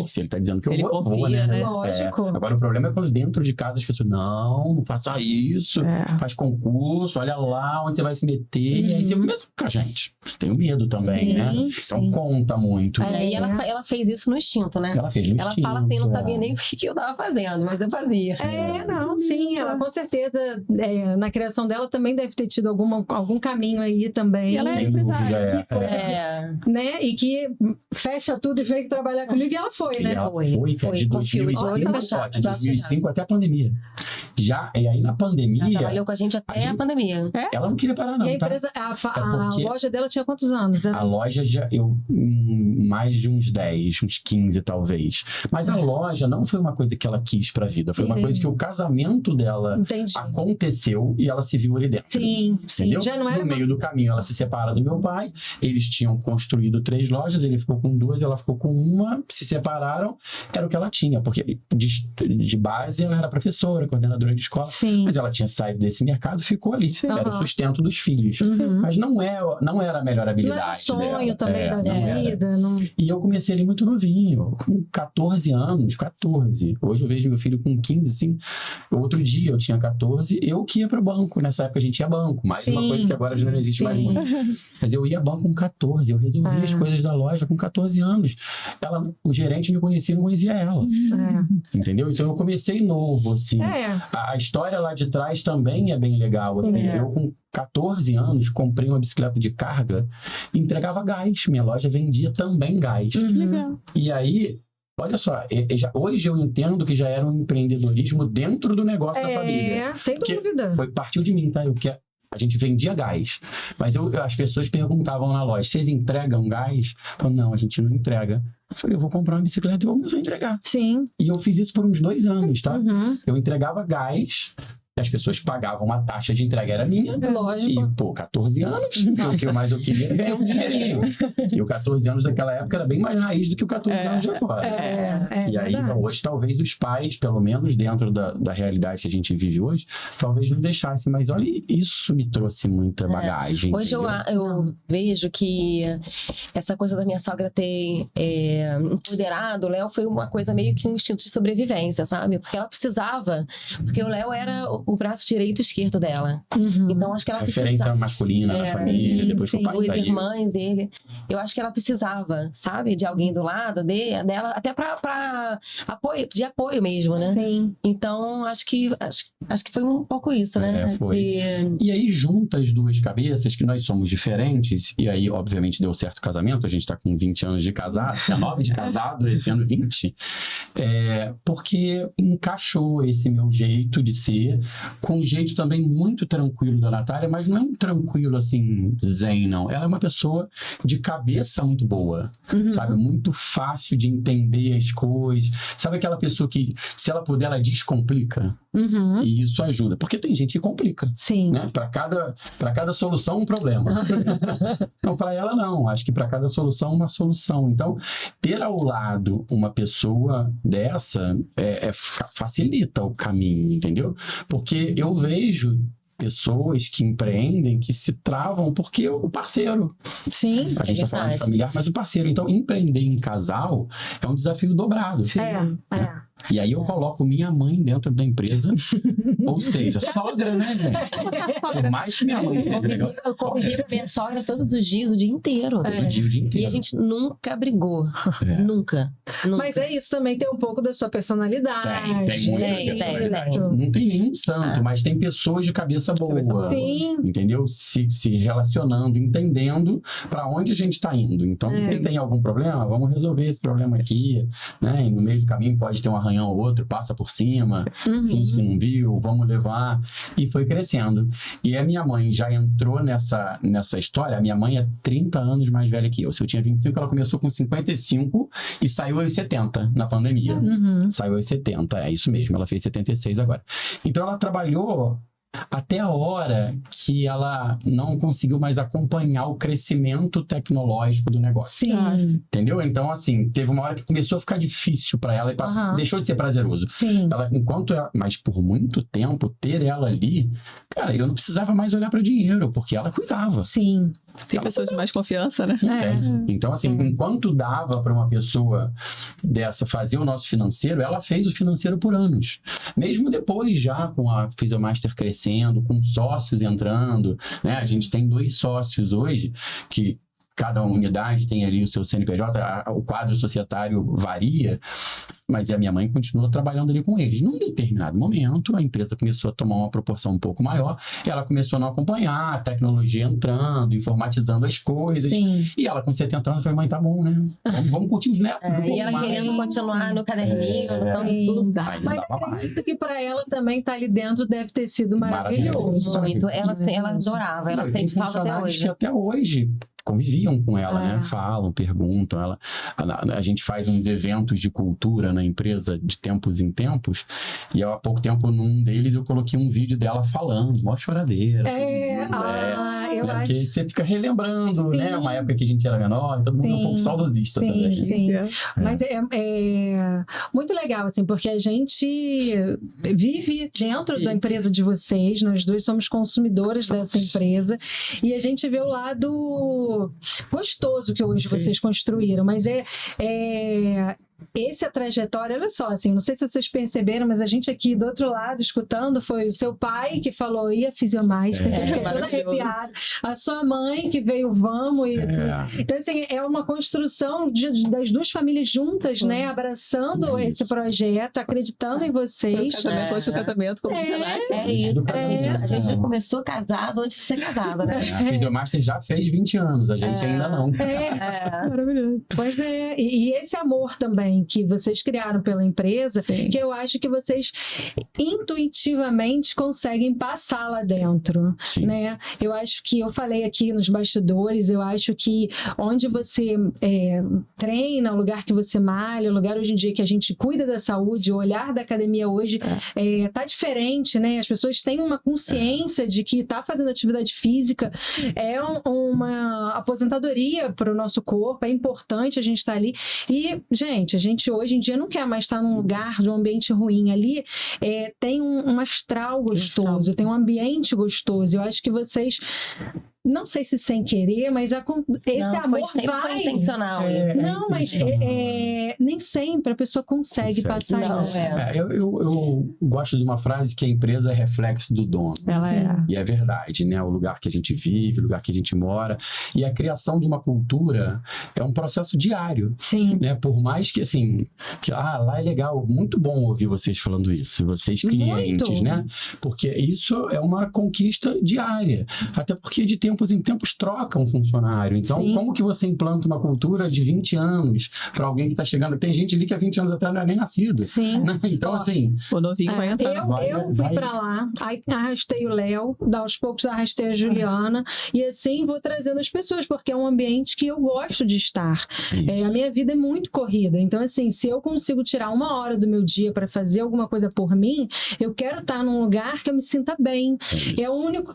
se ele tá dizendo que eu vou, né? Lógico. Agora, o problema é quando dentro de casa as pessoas, não faça isso, faz concurso, olha lá onde você vai se meter. E aí você mesmo, gente, tenho medo também, né? Então conta muito. E ela fez isso no instinto, né? Ela fez no instinto. Ela fala assim, não sabia nem o que eu tava fazendo, mas eu fazia. Sim, ela com certeza, na criação dela também deve ter tido algum caminho aí também. Ela Sem dúvida, né? E que fecha tudo e veio trabalhar comigo e ela foi, né? Ela foi, cara, de 2005 até a pandemia. E aí na pandemia... Ela trabalhou com a gente até a pandemia. Ela não queria parar, não. E a empresa, a loja dela tinha quantos anos? A loja mais de uns 10, uns 15 talvez. Mas a loja não foi uma coisa que ela quis pra vida. Foi uma coisa que o casamento dela aconteceu e ela se viu ali dentro. Sim. Já não era no meio do caminho, ela se separa do meu pai. Eles tinham construído 3 lojas, ele ficou com 2, ela ficou com 1, se separaram, era o que ela tinha, porque de base ela era professora, coordenadora de escola, mas ela tinha saído desse mercado, ficou ali, era o sustento dos filhos, mas não era a melhor habilidade não era o sonho dela. também da vida. E eu comecei ali muito novinho, com 14 anos, hoje eu vejo meu filho com 15, assim, outro dia eu tinha 14, eu que ia pro banco, nessa época a gente ia banco, mais uma coisa que agora já não existe mais muito, mas eu ia banco com 14, eu resolvi as coisas da loja com 14 anos. O gerente me conhecia, não conhecia ela. Entendeu? Então eu comecei novo, assim. A história lá de trás também é bem legal. Assim. Eu com 14 anos comprei uma bicicleta de carga e entregava gás. Minha loja vendia também gás. Legal. E aí, olha só, hoje eu entendo que já era um empreendedorismo dentro do negócio da família. Sem dúvida. Partiu de mim, tá? A gente vendia gás, mas as pessoas perguntavam na loja, vocês entregam gás? Eu falei, não, a gente não entrega. Eu falei, eu vou comprar uma bicicleta e vou começar a entregar. Sim. E eu fiz isso por uns 2 anos, tá? Eu entregava gás, as pessoas pagavam uma taxa de entrega, era minha. Lógico. E, pô, 14 anos, o que mais eu queria era ganhar um dinheirinho. E o 14 anos daquela época era bem mais raiz do que o 14 anos de agora. E aí, então, hoje, talvez os pais, pelo menos dentro da realidade que a gente vive hoje, talvez não deixassem. Mas olha, isso me trouxe muita bagagem. Hoje eu vejo que essa coisa da minha sogra ter empoderado o Léo foi uma coisa meio que um instinto de sobrevivência, sabe? Porque ela precisava, porque o Léo era o braço direito e esquerdo dela. Então acho que ela referência masculina na família, depois que o pai duas saiu. irmãs, ele. Eu acho que ela precisava, sabe? De alguém do lado dela, até pra apoio, de apoio mesmo, né? Sim. Então acho que foi um pouco isso, né? Foi. E aí junta as duas cabeças, que nós somos diferentes, e aí obviamente deu certo o casamento, a gente tá com 20 anos de casado, 19 de casado, esse ano 20, porque encaixou esse meu jeito de ser, com um jeito também muito tranquilo da Natália, mas não é um tranquilo assim, zen, não. Ela é uma pessoa de cabeça muito boa, sabe? Muito fácil de entender as coisas. Sabe aquela pessoa que, se ela puder, ela descomplica? E isso ajuda. Porque tem gente que complica. Sim. Né? Para cada solução, um problema. Então, para ela, não. Acho que para cada solução, uma solução. Então, ter ao lado uma pessoa dessa facilita o caminho, entendeu? Porque eu vejo pessoas que empreendem que se travam porque o parceiro. Sim. A gente está falando de familiar, mas o parceiro. Então, empreender em casal é um desafio dobrado. E aí eu coloco minha mãe dentro da empresa, ou seja, sogra, né, gente? Por mais que minha mãe seja legal. Eu convivia com minha sogra todos os dias, o dia inteiro. Todo dia, o dia inteiro. E a gente nunca brigou. Nunca. Mas é isso, também tem um pouco da sua personalidade. Tem muita personalidade. Não tem nenhum santo, mas tem pessoas de cabeça boa. Sim. Entendeu? Se relacionando, entendendo para onde a gente está indo. Então, se tem algum problema, vamos resolver esse problema aqui, né? E no meio do caminho pode ter um arranhão ou outro, passa por cima, finge que não viu, vamos levar. E foi crescendo. E a minha mãe já entrou nessa história. A minha mãe é 30 anos mais velha que eu. Se eu tinha 25, ela começou com 55 e saiu aos 70 na pandemia. Saiu aos 70, é isso mesmo. Ela fez 76 agora. Então, ela trabalhou até a hora que ela não conseguiu mais acompanhar o crescimento tecnológico do negócio. Sim. Entendeu? Então, assim, teve uma hora que começou a ficar difícil para ela e deixou de ser prazeroso. Sim. Mas por muito tempo, ter ela ali, cara, eu não precisava mais olhar para dinheiro, porque ela cuidava. Sim. Tem pessoas de mais confiança, né? Então, assim, enquanto dava para uma pessoa dessa fazer o nosso financeiro, ela fez o financeiro por anos. Mesmo depois, já com a Fisiomaster crescendo, com sócios entrando, né? A gente tem 2 sócios hoje, que cada unidade tem ali o seu CNPJ, o quadro societário varia, mas a minha mãe continuou trabalhando ali com eles. Num determinado momento, a empresa começou a tomar uma proporção um pouco maior, e ela começou a não acompanhar, a tecnologia entrando, informatizando as coisas. Sim. E ela, com 70 anos, falou, mãe, tá bom, né? Vamos curtir os netos. E ela querendo continuar no caderninho, tudo. Mas acredito que para ela também estar ali dentro deve ter sido maravilhoso. Muito. Ela adorava, ela sente falta até hoje. Até hoje conviviam com ela, né? Falam, perguntam. A gente faz uns eventos de cultura na empresa de tempos em tempos, e há pouco tempo, num deles, eu coloquei um vídeo dela falando, mó choradeira. Eu acho. Porque você fica relembrando, né? Uma época que a gente era menor, e todo mundo um pouco saudosista também. Sim. Mas é muito legal, assim, porque a gente vive dentro da empresa de vocês, nós dois somos consumidores dessa empresa, e a gente vê o lado gostoso que hoje vocês construíram, mas essa trajetória, olha só, assim, não sei se vocês perceberam, mas a gente aqui do outro lado, escutando, foi o seu pai que falou, ia Fisiomaster, toda arrepiada, a sua mãe que veio, vamos, então assim, é uma construção das duas famílias juntas, né, abraçando esse projeto, acreditando em vocês. Depois do casamento, como isso. A gente começou casado antes de ser casado, né? A Fisiomaster já fez 20 anos, a gente ainda não. Maravilhoso. Pois é, e esse amor também, também, que vocês criaram pela empresa, Sim. que eu acho que vocês intuitivamente conseguem passar lá dentro, né? Eu acho que, eu falei aqui nos bastidores, eu acho que onde você treina, o lugar que você malha, o lugar hoje em dia que a gente cuida da saúde, o olhar da academia hoje tá diferente, né? As pessoas têm uma consciência de que tá fazendo atividade física é uma aposentadoria para o nosso corpo, é importante a gente estar ali. E, gente, a gente hoje em dia não quer mais estar num lugar de um ambiente ruim. Ali tem um astral gostoso, tem um ambiente gostoso. Eu acho que vocês, não sei se sem querer, mas esse amor foi intencional. Não, mas nem sempre a pessoa consegue passar isso. Eu gosto de uma frase que a empresa é reflexo do dono. Ela é. E é verdade, né? O lugar que a gente vive, o lugar que a gente mora. E a criação de uma cultura é um processo diário. Sim. Né? Por mais que, assim, lá é legal, muito bom ouvir vocês falando isso, vocês clientes, muito, né? Porque isso é uma conquista diária. Até porque de tempos em tempos troca um funcionário. Então, como que você implanta uma cultura de 20 anos para alguém que está chegando? Tem gente ali que há 20 anos atrás não era nem nascida. Sim. Né? Então, assim... O novinho vai entrar. Eu fui para lá, aí arrastei o Léo, aos poucos arrastei a Juliana, e assim vou trazendo as pessoas, porque é um ambiente que eu gosto de estar. A minha vida é muito corrida. Então, assim, se eu consigo tirar 1 hora do meu dia para fazer alguma coisa por mim, eu quero estar num lugar que eu me sinta bem.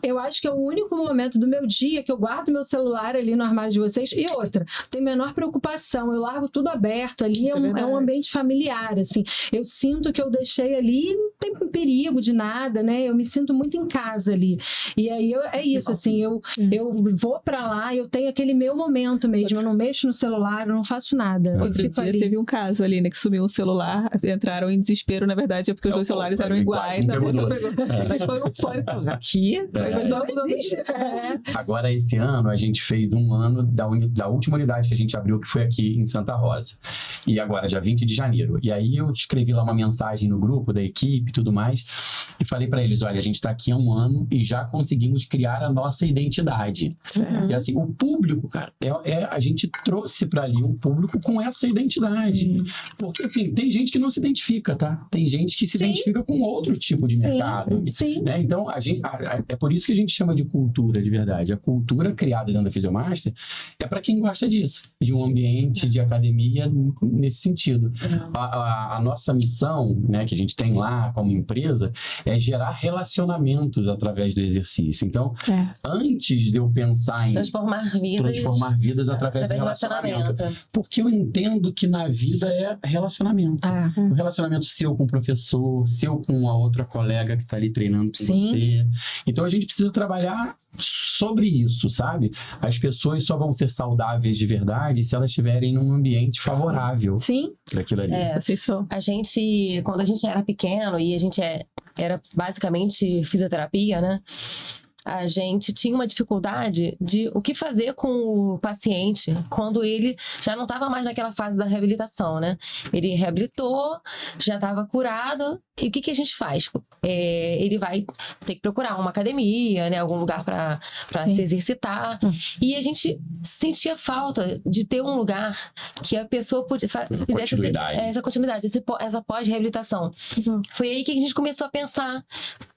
Eu acho que é o único momento do meu dia que eu guardo meu celular ali no armário de vocês. E outra, tenho menor preocupação, eu largo tudo aberto ali, é um ambiente familiar, assim. Eu sinto que eu deixei ali, não tem perigo de nada, né? Eu me sinto muito em casa ali. E aí é isso, assim, eu vou pra lá, eu tenho aquele meu momento mesmo, eu não mexo no celular, eu não faço nada. Eu fico ali. Teve um caso ali, né, que sumiu um celular, entraram em desespero, na verdade, é porque os dois celulares eram iguais. Mas foi um pânico. Aqui? Agora, esse ano, a gente fez 1 ano da última unidade que a gente abriu, que foi aqui em Santa Rosa. E agora, dia 20 de janeiro. E aí eu escrevi lá uma mensagem no grupo da equipe e tudo mais, e falei para eles, olha, a gente está aqui há 1 ano e já conseguimos criar a nossa identidade. E assim, o público, cara, a gente trouxe para ali um público com essa identidade. Porque assim, tem gente que não se identifica, tá? Tem gente que se identifica com outro tipo de mercado. Né? Então, é por isso que a gente chama de cultura, de verdade. A cultura criada dentro da Physiomaster é para quem gosta disso, de um ambiente de academia nesse sentido. A nossa missão, né, que a gente tem lá como empresa, é gerar relacionamentos através do exercício. Então, antes de eu pensar em transformar vidas através do relacionamento. Porque eu entendo que na vida é relacionamento. O relacionamento seu com o professor, seu com a outra colega que está ali treinando com você. Então, a gente precisa trabalhar sobre isso, sabe? As pessoas só vão ser saudáveis de verdade se elas estiverem num ambiente favorável para aquilo ali. A gente, quando a gente era pequeno e a gente era basicamente fisioterapia, né? A gente tinha uma dificuldade de o que fazer com o paciente quando ele já não estava mais naquela fase da reabilitação, né? Ele reabilitou, já estava curado, e o que a gente faz? Ele vai ter que procurar uma academia, né? Algum lugar para se exercitar. E a gente sentia falta de ter um lugar que a pessoa fizesse essa continuidade, essa pós-reabilitação. Foi aí que a gente começou a pensar,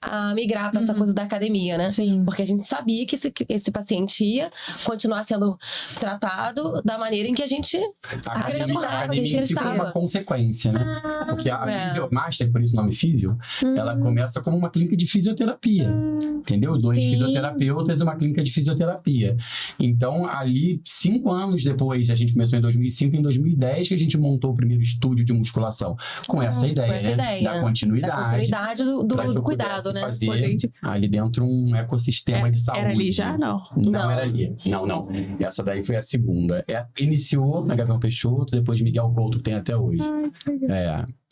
a migrar para essa coisa da academia, né? Porque a gente sabia que esse paciente ia continuar sendo tratado da maneira em que a gente acreditava. A academia se foi uma consequência, né? Porque a Physiomaster, por isso o nome Físio, ela começa como uma clínica de fisioterapia, entendeu? 2 fisioterapeutas e uma clínica de fisioterapia. Então, ali, 5 anos depois, a gente começou em 2005, em 2010 que a gente montou o primeiro estúdio de musculação. Com essa ideia, da continuidade do cuidado, né? Fazer ali dentro um ecossistema de saúde. Era ali já? Não era ali. Não. Essa daí foi a segunda. Iniciou na Gavião Peixoto, depois de Miguel Couto, que tem até hoje.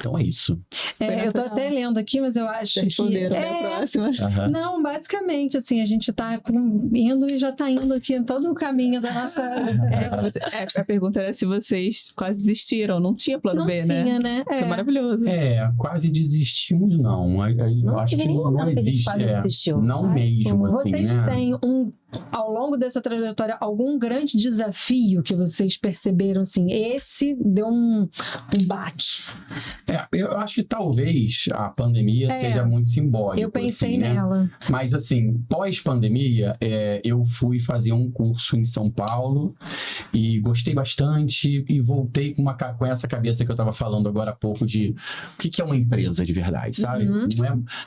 Então é isso. Eu tô até lendo aqui, mas eu acho que... Responderam, né? A próxima. Não, basicamente, assim, a gente tá indo e já tá indo aqui em todo o caminho da nossa... A pergunta era se vocês quase desistiram. Não tinha plano B, né? Não tinha, né? Isso é maravilhoso. Quase desistimos, não. Eu acho que não existe. Não mesmo, assim, Vocês têm ao longo dessa trajetória, algum grande desafio que vocês perceberam, assim, esse deu um baque? Eu acho que talvez a pandemia seja muito simbólica. Eu pensei assim, né? nela. Mas, assim, pós-pandemia, eu fui fazer um curso em São Paulo e gostei bastante e voltei com essa cabeça que eu estava falando agora há pouco de o que é uma empresa de verdade, sabe?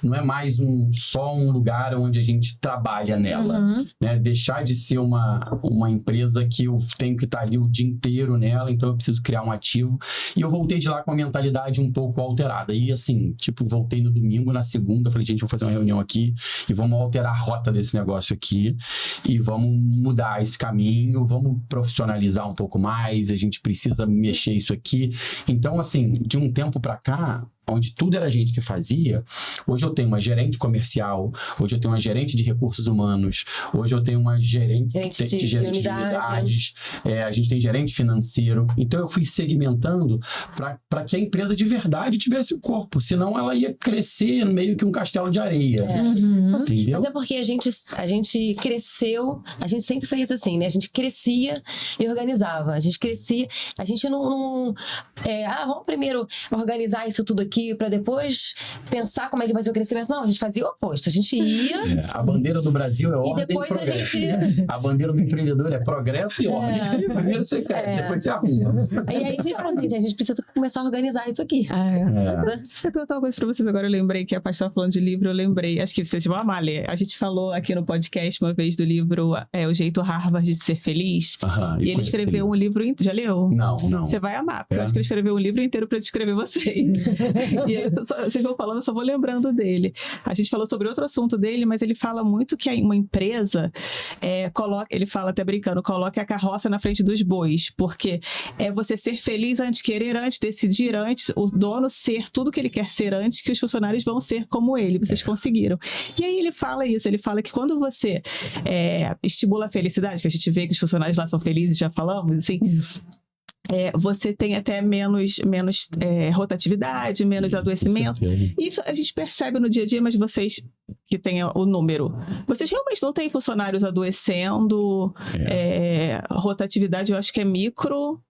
Não é mais só um lugar onde a gente trabalha nela, né? Deixar de ser uma empresa que eu tenho que estar ali o dia inteiro nela, então eu preciso criar um ativo. E eu voltei de lá com a mentalidade um pouco alterada. E assim, tipo, voltei no domingo, na segunda, falei, gente, vou fazer uma reunião aqui e vamos alterar a rota desse negócio aqui e vamos mudar esse caminho, vamos profissionalizar um pouco mais, a gente precisa mexer isso aqui. Então, assim, de um tempo pra cá, onde tudo era a gente que fazia, hoje eu tenho uma gerente comercial, hoje eu tenho uma gerente de recursos humanos, hoje eu tenho uma gerente de unidades, a gente tem gerente financeiro. Então eu fui segmentando para que a empresa de verdade tivesse um corpo, senão ela ia crescer meio que um castelo de areia. Entendeu? Mas é porque a gente cresceu, a gente sempre fez assim, né? A gente crescia e organizava. A gente crescia, a gente não vamos primeiro organizar isso tudo aqui para depois pensar como é que vai ser o crescimento. Não, a gente fazia o oposto. A gente ia... A bandeira do Brasil é ordem e depois progresso. A bandeira do empreendedor é progresso e ordem. Primeiro você cresce, depois você arruma. E aí a gente falou, gente, a gente precisa começar a organizar isso aqui. Eu perguntar uma coisa pra vocês agora. Eu lembrei que a Paty estava falando de livro, eu lembrei. Acho que vocês vão amar ler. A gente falou aqui no podcast uma vez do livro O Jeito Harvard de Ser Feliz. E ele escreveu um livro... Já leu? Não. Você vai amar, porque eu acho que ele escreveu um livro inteiro pra descrever vocês. E aí, vocês vão falando, eu só vou lembrando dele. A gente falou sobre outro assunto dele, mas ele fala muito que uma empresa ele fala até brincando, coloque a carroça na frente dos bois, porque é você ser feliz antes, querer antes, decidir antes, o dono ser tudo que ele quer ser antes, que os funcionários vão ser como ele, vocês conseguiram. E aí ele fala isso, ele fala que quando você estimula a felicidade, que a gente vê que os funcionários lá são felizes, já falamos, assim... você tem até menos rotatividade, menos adoecimento. Isso a gente percebe no dia a dia, mas vocês que têm o número, vocês realmente não têm funcionários adoecendo, rotatividade eu acho que é micro.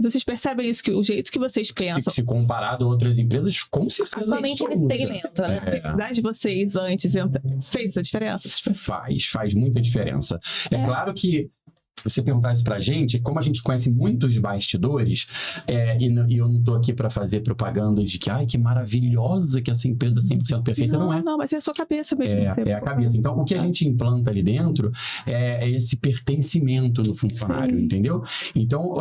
Vocês percebem isso, que o jeito que vocês pensam... Se comparado a outras empresas, com certeza. Principalmente nesse segmento, né? A atividade de vocês antes fez a diferença? Faz muita diferença. É claro que você perguntar isso pra gente, como a gente conhece muitos bastidores, e eu não tô aqui pra fazer propaganda de que, que maravilhosa que essa empresa é 100% perfeita, não é. Não, mas é a sua cabeça mesmo. É a cabeça. Então, o que a gente implanta ali dentro é esse pertencimento no funcionário, entendeu? Então...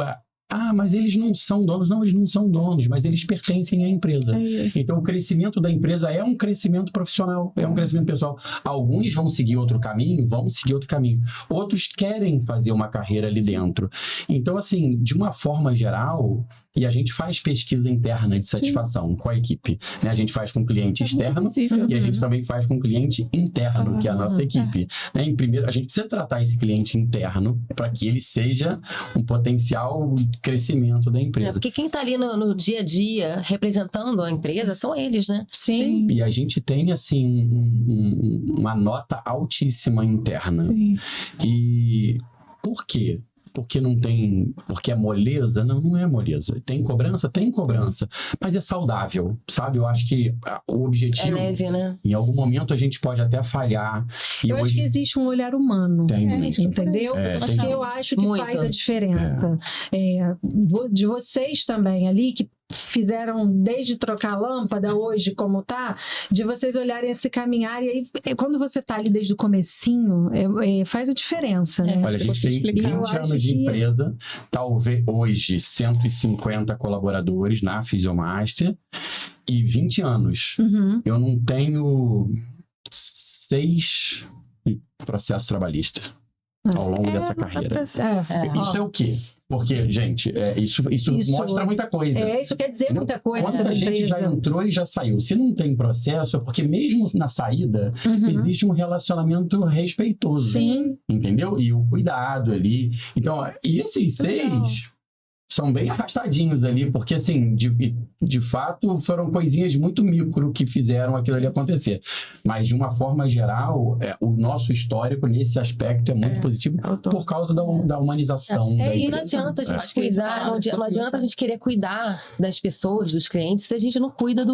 mas eles não são donos. Não, eles não são donos, mas eles pertencem à empresa. Então, o crescimento da empresa é um crescimento profissional, é um crescimento pessoal. Alguns vão seguir outro caminho. Outros querem fazer uma carreira ali dentro. Então, assim, de uma forma geral, e a gente faz pesquisa interna de satisfação com a equipe, né? A gente faz com o cliente externo e a gente também faz com o cliente interno, que é a nossa equipe. Né? Em primeiro, a gente precisa tratar esse cliente interno para que ele seja um potencial crescimento da empresa. Porque quem está ali no dia a dia representando a empresa são eles, né? Sim. E a gente tem, assim, uma nota altíssima interna. Sim. E por quê? Porque é moleza? Não é moleza. Tem cobrança? Tem cobrança. Mas é saudável, sabe? Eu acho que o objetivo... É leve, né? Em algum momento a gente pode até falhar. Eu acho que existe um olhar humano. Entendeu? Eu acho que faz a diferença. De vocês também ali, que fizeram desde trocar a lâmpada hoje como tá, de vocês olharem esse caminhar, e aí quando você tá ali desde o comecinho, faz a diferença, né? Olha, a gente tem 20 anos de empresa, talvez hoje 150 colaboradores na Physiomaster e 20 anos. Eu não tenho 6 processos trabalhistas ao longo dessa carreira. Isso é o quê? Porque, gente, isso mostra muita coisa. Isso quer dizer muita coisa. Quando a gente já entrou e já saiu. Se não tem processo, é porque mesmo na saída, existe um relacionamento respeitoso. Sim. Entendeu? E o cuidado ali. Então, e esses 6 são bem arrastadinhos ali, porque assim, de fato, foram coisinhas muito micro que fizeram aquilo ali acontecer. Mas de uma forma geral, o nosso histórico nesse aspecto é muito positivo por causa da humanização. Da e não adianta a gente cuidar, não adianta a gente querer cuidar das pessoas, dos clientes, se a gente não cuida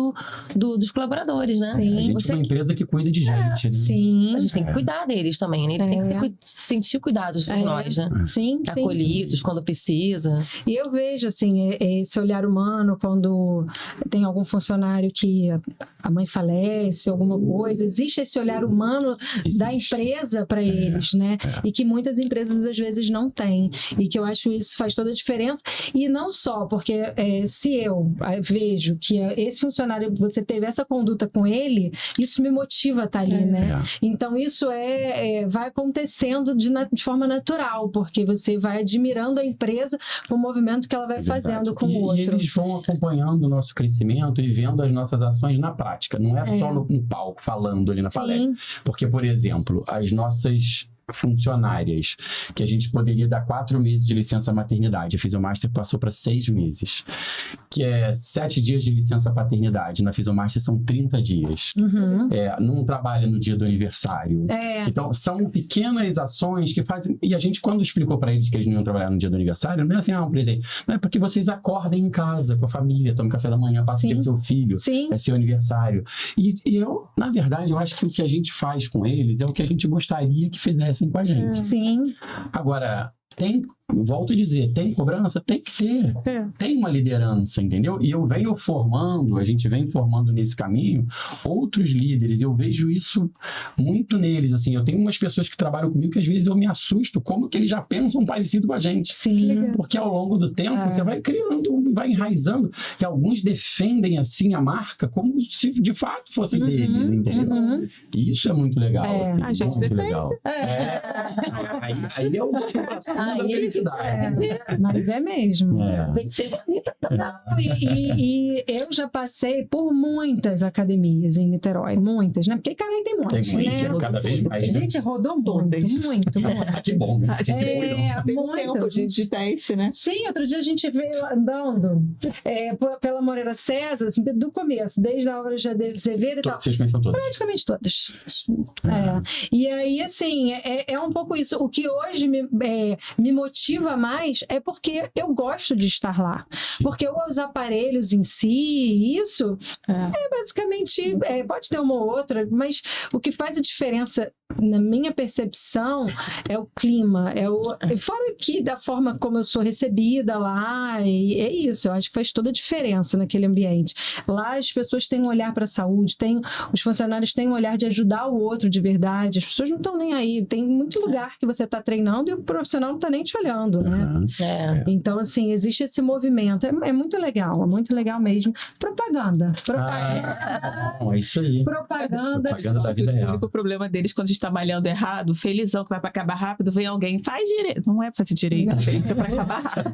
dos colaboradores, né? Sim. A gente é uma empresa que cuida de gente, né? Sim. A gente tem que cuidar deles também, né? Eles têm que sentir cuidados por nós, né? Sim. Acolhidos quando precisa. E eu vejo, assim, esse olhar humano quando tem algum funcionário que a mãe falece, alguma coisa, existe esse olhar humano da empresa para eles, né? E que muitas empresas às vezes não têm. E que eu acho isso faz toda a diferença. E não só, porque se eu vejo que esse funcionário, você teve essa conduta com ele, isso me motiva a estar ali, né? Então isso vai acontecendo de forma natural, porque você vai admirando a empresa com o movimento que ela vai fazendo com o outro. E eles vão acompanhando o nosso crescimento e vendo as nossas ações na prática. Não é só no palco, falando ali na palestra. Porque, por exemplo, as nossas funcionárias, que a gente poderia dar 4 meses de licença maternidade. A Fisiomaster passou para 6 meses. Que é 7 dias de licença paternidade. Na Fisiomaster são 30 dias. Não trabalha no dia do aniversário. Então, são pequenas ações que fazem... E a gente, quando explicou para eles que eles não iam trabalhar no dia do aniversário, não é assim, um presente. Não é porque vocês acordem em casa com a família, tomem café da manhã, passam o dia com seu filho. É seu aniversário. E eu, na verdade, eu acho que o que a gente faz com eles é o que a gente gostaria que fizessem com a gente. Sim. Agora, volto a dizer, tem cobrança? Tem que ter. Tem uma liderança, entendeu? E a gente vem formando nesse caminho outros líderes. Eu vejo isso muito neles, assim. Eu tenho umas pessoas que trabalham comigo que às vezes eu me assusto como que eles já pensam parecido com a gente. Sim. Porque ao longo do tempo você vai criando, vai enraizando. E alguns defendem, assim, a marca como se de fato fosse deles, entendeu? E isso é muito legal. Assim, a gente muito defende. legal. Aí é o Mas é mesmo. Tem que ser bonita também. E eu já passei por muitas academias em Niterói, muitas, né? Porque Caraí tem muitas, né? Cada vez mais. A gente rodou muito. Que bom, né? Tem tempo de teste, né? Sim, outro dia a gente veio andando pela Moreira César, assim, do começo, desde a hora de Azevedo e tal. Vocês conhecem todas? Praticamente todas. E aí, assim, é um pouco isso. O que hoje me motiva mais é porque eu gosto de estar lá. Porque os aparelhos em si, isso basicamente, pode ter uma ou outra, mas o que faz a diferença na minha percepção é o clima, fora que da forma como eu sou recebida lá, e é isso, eu acho que faz toda a diferença naquele ambiente. Lá as pessoas têm um olhar para a saúde, os funcionários têm um olhar de ajudar o outro de verdade, as pessoas não estão nem aí, tem muito lugar que você está treinando e o profissional não está nem te olhando, né? Então, assim, existe esse movimento, é muito legal mesmo. Propaganda. É isso aí. Propaganda da vida real. O único problema deles quando a gente tá malhando errado, felizão, que vai pra acabar rápido, vem alguém, faz direito. Não é pra fazer direito, gente, é pra acabar rápido.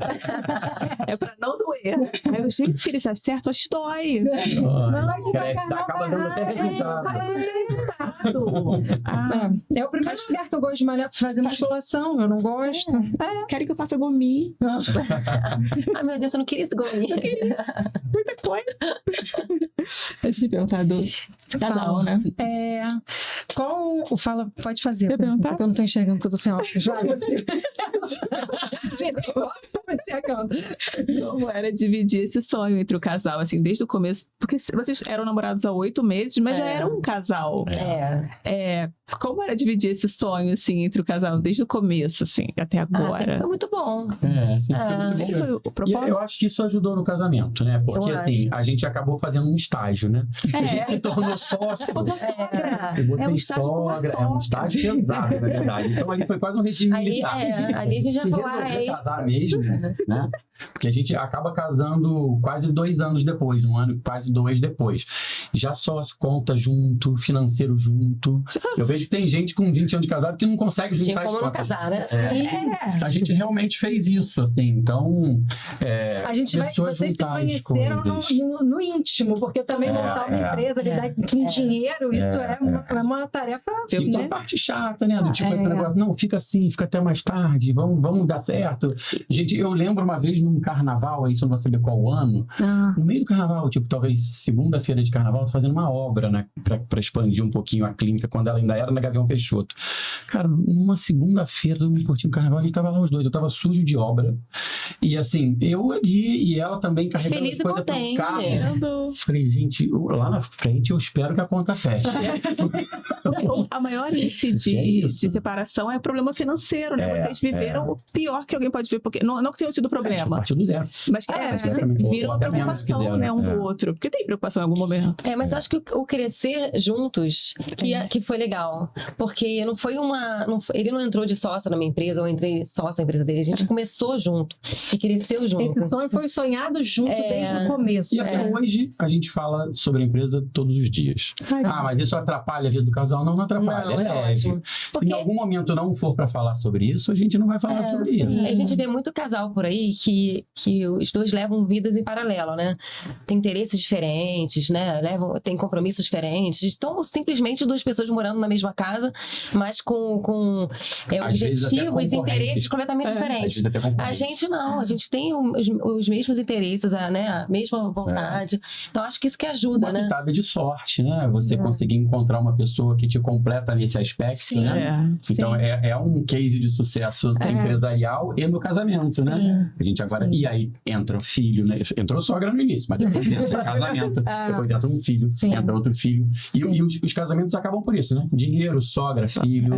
É pra não doer. Aí o jeito que eles acertam, acho que dói. Não vai devagar, acaba dando até resultado. É o primeiro lugar que eu gosto de malhar pra fazer musculação, eu não gosto. Querem que eu faça gomi? Ai, meu Deus, eu não queria esse gomi. Muita coisa. Deixa eu perguntar do casal, né? Pode fazer. Quer perguntar? Porque eu não tô enxergando, porque eu tô sem óculos. Vai, você. Como era dividir esse sonho entre o casal, assim, desde o começo? Porque vocês eram namorados há 8 meses, mas já eram um casal. Como era dividir esse sonho, assim, entre o casal, desde o começo, assim, até agora? Foi muito bom. Foi o propósito? E eu acho que isso ajudou no casamento, né? Porque, assim, a gente acabou fazendo um estágio, né? A gente se tornou sócio. Você botou sogra. Eu botei sogra. É um estágio pesado, na verdade. Então, ali foi quase um regime militar. Ali a gente já falou, casar mesmo, né? Porque a gente acaba casando quase 2 anos depois, um ano, quase 2 depois. Já sócio, conta junto, financeiro junto. Eu vejo que tem gente com 20 anos de casado que não consegue juntar as contas. Como não casar, né? A gente realmente fez isso, assim. Então, vocês se conheceram no íntimo, porque também montar uma empresa, lidar com dinheiro, isso é uma tarefa. E tinha a parte chata, né? Do tipo, esse negócio, não, fica assim, fica até mais tarde, vamos dar certo. Gente, eu lembro lembro uma vez num carnaval, aí, se eu não vou saber qual ano, no meio do carnaval, tipo, talvez segunda-feira de carnaval, fazendo uma obra, né, pra expandir um pouquinho a clínica, quando ela ainda era na Gavião Peixoto. Cara, numa segunda-feira, todo mundo curtindo o carnaval, a gente tava lá os dois, eu tava sujo de obra. E assim, eu ali e ela também carregando feliz coisa e contente. pro carro. Falei, gente, lá na frente eu espero que a conta feche. A maior índice de separação é o problema financeiro, né? Vocês viveram o pior que alguém pode ver, porque não que tenham tido problema. Partiu do zero. Mas viram a preocupação, né, um do outro. Porque tem preocupação em algum momento. Mas eu acho que o crescer juntos que foi legal. Porque não foi ele não entrou de sócia na minha empresa, eu entrei sócia na empresa dele. A gente começou junto e cresceu junto. Esse sonho foi sonhado junto desde o começo. E até hoje a gente fala sobre a empresa todos os dias. Mas isso atrapalha a vida do casal? Não atrapalha. Não, é ótimo. Se em algum momento não for pra falar sobre isso, a gente não vai falar sobre isso. A gente vê muito casal por aí que os dois levam vidas em paralelo, né? Tem interesses diferentes, né? Tem compromissos diferentes. Estão simplesmente duas pessoas morando na mesma casa, mas com objetivos e interesses completamente diferentes. A gente não, a gente tem os mesmos interesses, né? A mesma vontade. Então acho que isso que ajuda, uma né? pitada de sorte, né? Você conseguir encontrar uma pessoa que te completa nesse aspecto, né? Então é um case de sucesso empresarial e no casamento, né? A gente agora... E aí entra o filho, né? Entrou sogra no início, mas depois entra o casamento. Depois entra um filho, entra outro filho. E os casamentos acabam por isso, né? Dinheiro, sogra, filho.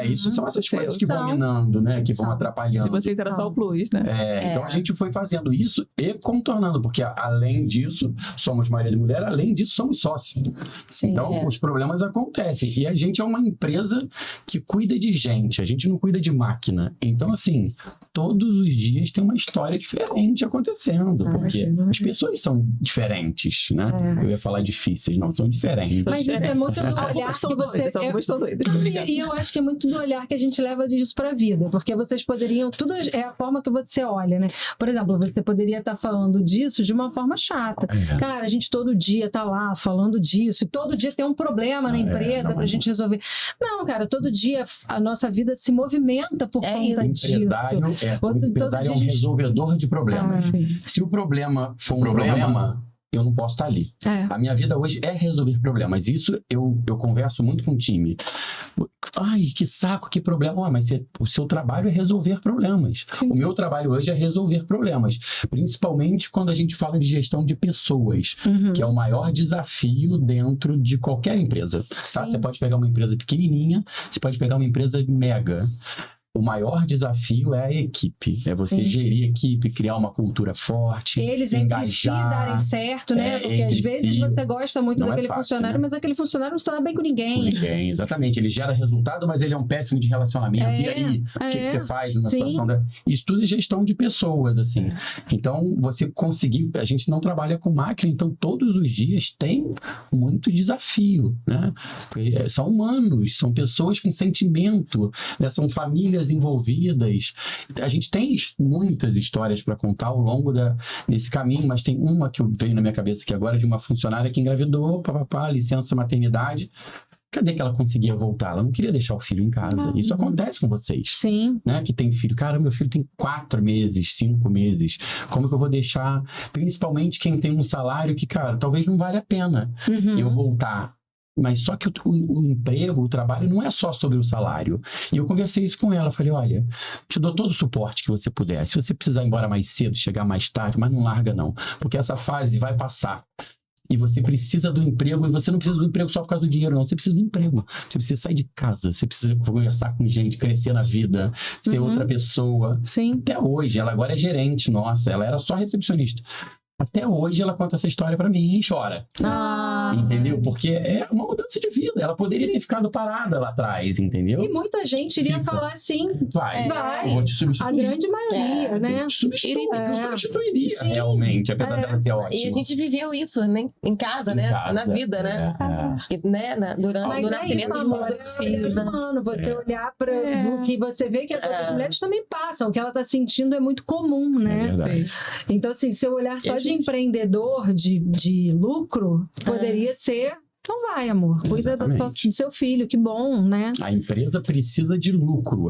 Isso são essas coisas que vão minando, né? Que vão atrapalhando. De vocês era só o plus, né? Então a gente foi fazendo isso e contornando, porque além disso, somos marido e mulher, além disso, somos sócios. Então os problemas acontecem. E a gente é uma empresa que cuida de gente, a gente não cuida de máquina. Então, assim, todos os dias tem uma história diferente acontecendo, porque as pessoas são diferentes, né? Eu ia falar difíceis, não, são diferentes. Mas isso é muito do olhar que você... E eu acho que é muito do olhar que a gente leva disso pra vida, porque vocês poderiam... Tudo é a forma que você olha, né? Por exemplo, você poderia estar falando disso de uma forma chata. Cara, a gente todo dia tá lá falando disso, e todo dia tem um problema na empresa pra gente resolver. Não, cara, todo dia a nossa vida se movimenta por conta disso. O empresário é um resolvedor de problemas. Se o problema for um problema, eu não posso estar ali. A minha vida hoje é resolver problemas. Isso eu converso muito com o time. Ai, que saco, que problema. Mas o seu trabalho é resolver problemas. O meu trabalho hoje é resolver problemas. Principalmente quando a gente fala de gestão de pessoas, que é o maior desafio dentro de qualquer empresa. Tá? Você pode pegar uma empresa pequenininha, você pode pegar uma empresa mega. O maior desafio é a equipe. É você gerir a equipe, criar uma cultura forte, eles entre si darem certo, né? Porque às vezes você gosta muito daquele funcionário, mas aquele funcionário não se dá bem com ninguém. Com ninguém, exatamente. Ele gera resultado, mas ele é um péssimo de relacionamento. E aí, o que você faz na situação da... Isso tudo é gestão de pessoas, assim. Então, você conseguir... A gente não trabalha com máquina, então todos os dias tem muito desafio, né? Porque são humanos, são pessoas com sentimento, né? São famílias envolvidas. A gente tem muitas histórias para contar ao longo desse caminho, mas tem uma que veio na minha cabeça aqui agora, de uma funcionária que engravidou, licença maternidade. Cadê que ela conseguia voltar? Ela não queria deixar o filho em casa. Isso acontece com vocês. Sim. Né? Que tem filho. Cara, meu filho tem 4 meses, 5 meses. Como que eu vou deixar? Principalmente quem tem um salário que, cara, talvez não vale a pena eu voltar. Mas só que o emprego, o trabalho não é só sobre o salário. E eu conversei isso com ela. Falei, olha, te dou todo o suporte que você puder. Se você precisar ir embora mais cedo, chegar mais tarde, mas não larga não. Porque essa fase vai passar. E você precisa do emprego, e você não precisa do emprego só por causa do dinheiro, não. Você precisa do emprego. Você precisa sair de casa, você precisa conversar com gente, crescer na vida, ser outra pessoa. Sim. Até hoje, ela agora é gerente, nossa, ela era só recepcionista. Até hoje ela conta essa história pra mim e chora. Entendeu? Porque é uma mudança de vida. Ela poderia ter ficado parada lá atrás, entendeu? E muita gente iria falar assim. Vai. Eu vou te substituir. A grande maioria, né? Eu te substituiria realmente, apesar dela ser ótima. E a gente viveu isso, né? Em casa, né? Na vida, né? Durante o nascimento dos meus filhos, né? Você olhar para o que você vê que as outras mulheres também passam. O que ela tá sentindo é muito comum, né? É verdade. Então, assim, se eu olhar só de empreendedor, de lucro, poderia ser Então vai, amor. Cuida do seu filho, que bom, né? A empresa precisa de lucro.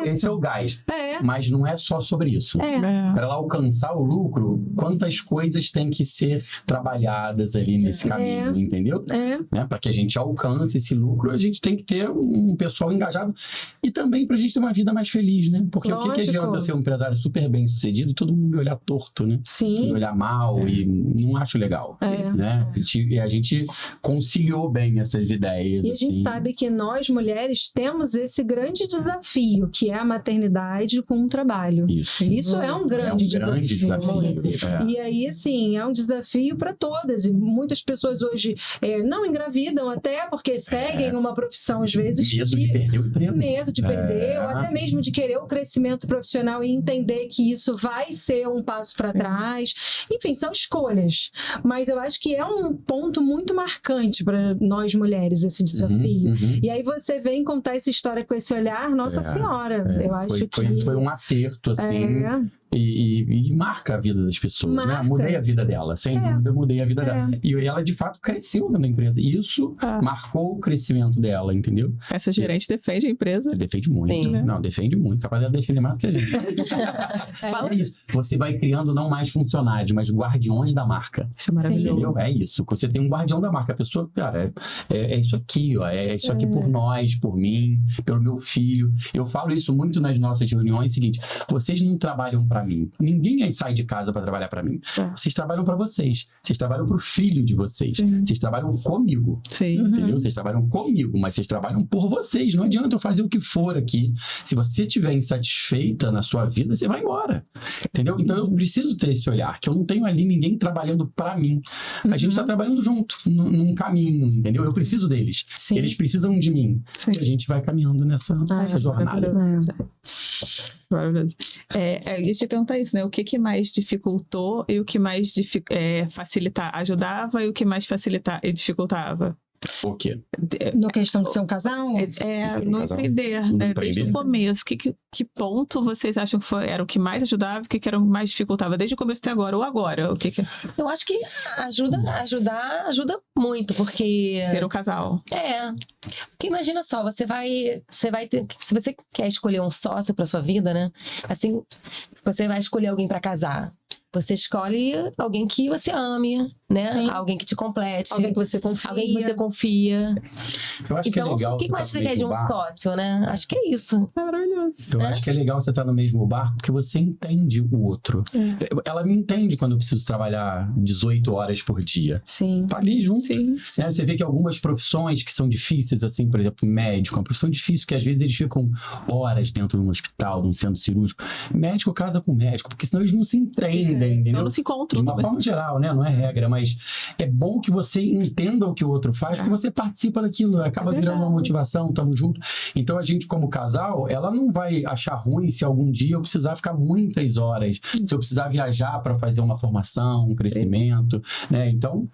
Esse é o gás. Mas não é só sobre isso. Para ela alcançar o lucro, quantas coisas têm que ser trabalhadas ali nesse caminho, entendeu? Né? Para que a gente alcance esse lucro, a gente tem que ter um pessoal engajado e também para a gente ter uma vida mais feliz, né? Porque o que adianta eu ser um empresário super bem sucedido e todo mundo me olhar torto, né? Sim. Me olhar mal e não acho legal, né? A gente conciliou bem essas ideias. E a gente sabe que nós, mulheres, temos esse grande desafio, que é a maternidade com o trabalho. Isso é um grande desafio. E aí, assim, é um desafio para todas. E muitas pessoas hoje não engravidam até porque seguem uma profissão, às vezes... Medo de perder o emprego. Medo de perder, ou até mesmo de querer o crescimento profissional e entender que isso vai ser um passo para trás. Enfim, são escolhas. Mas eu acho que é um ponto muito marcante para nós mulheres, esse desafio. E aí você vem contar essa história com esse olhar, nossa senhora, eu acho que... Foi um acerto, assim... E marca a vida das pessoas, né? Mudei a vida dela, sem dúvida, mudei a vida dela. E ela, de fato, cresceu dentro da empresa. E isso marcou o crescimento dela, entendeu? Essa gerente defende a empresa. Defende muito. Sim. Não, defende muito. Capaz dela defender mais do que a gente. É isso. Você vai criando não mais funcionários, mas guardiões da marca. Isso é maravilhoso. Entendeu? É isso. Você tem um guardião da marca. A pessoa, cara, é isso aqui, ó. É isso aqui por nós, por mim, pelo meu filho. Eu falo isso muito nas nossas reuniões. Seguinte, vocês não trabalham para mim. Ninguém aí sai de casa para trabalhar para mim. Vocês trabalham para vocês. Vocês trabalham para o filho de vocês. Vocês trabalham comigo. Entendeu? Vocês trabalham comigo, mas vocês trabalham por vocês. Não adianta eu fazer o que for aqui. Se você estiver insatisfeita na sua vida, você vai embora. Entendeu? Então eu preciso ter esse olhar, que eu não tenho ali ninguém trabalhando para mim. A gente está trabalhando junto, num caminho, entendeu? Eu preciso deles. Eles precisam de mim. E a gente vai caminhando nessa jornada. Maravilhoso. Eu ia te perguntar isso, né? O que mais dificultou e o que mais ajudava e o que mais e dificultava? O quê? Na questão de ser um casal? No empreender, né? Desde o começo. Que ponto vocês acham que era o que mais ajudava e o que era o que mais dificultava? Desde o começo até agora, ou agora? O que é? Eu acho que ajuda muito, porque... Ser um casal. Porque imagina só, você vai ter... Se você quer escolher um sócio para sua vida, né? Assim, você vai escolher alguém para casar. Você escolhe alguém que você ame, né? Sim. Alguém que te complete. Alguém que você confia. Alguém que você confia. Eu acho que é legal. O que mais você quer de um sócio, né? Acho que é isso. Maravilhoso. Eu acho que é legal você estar no mesmo barco, porque você entende o outro. Ela me entende quando eu preciso trabalhar 18 horas por dia. Sim. Tá ali junto. Sim. Né? Você vê que algumas profissões que são difíceis, assim, por exemplo, médico, é uma profissão difícil, porque às vezes eles ficam horas dentro de um hospital, de um centro cirúrgico. Médico casa com médico, porque senão eles não se entendem, entendeu? Não se encontram. De uma forma geral, né? Não é regra, mas é bom que você entenda o que o outro faz, porque você participa daquilo, acaba virando uma motivação, tamo junto. Então a gente, como casal, ela não vai achar ruim se algum dia eu precisar ficar muitas horas, se eu precisar viajar para fazer uma formação, um crescimento, né? Então,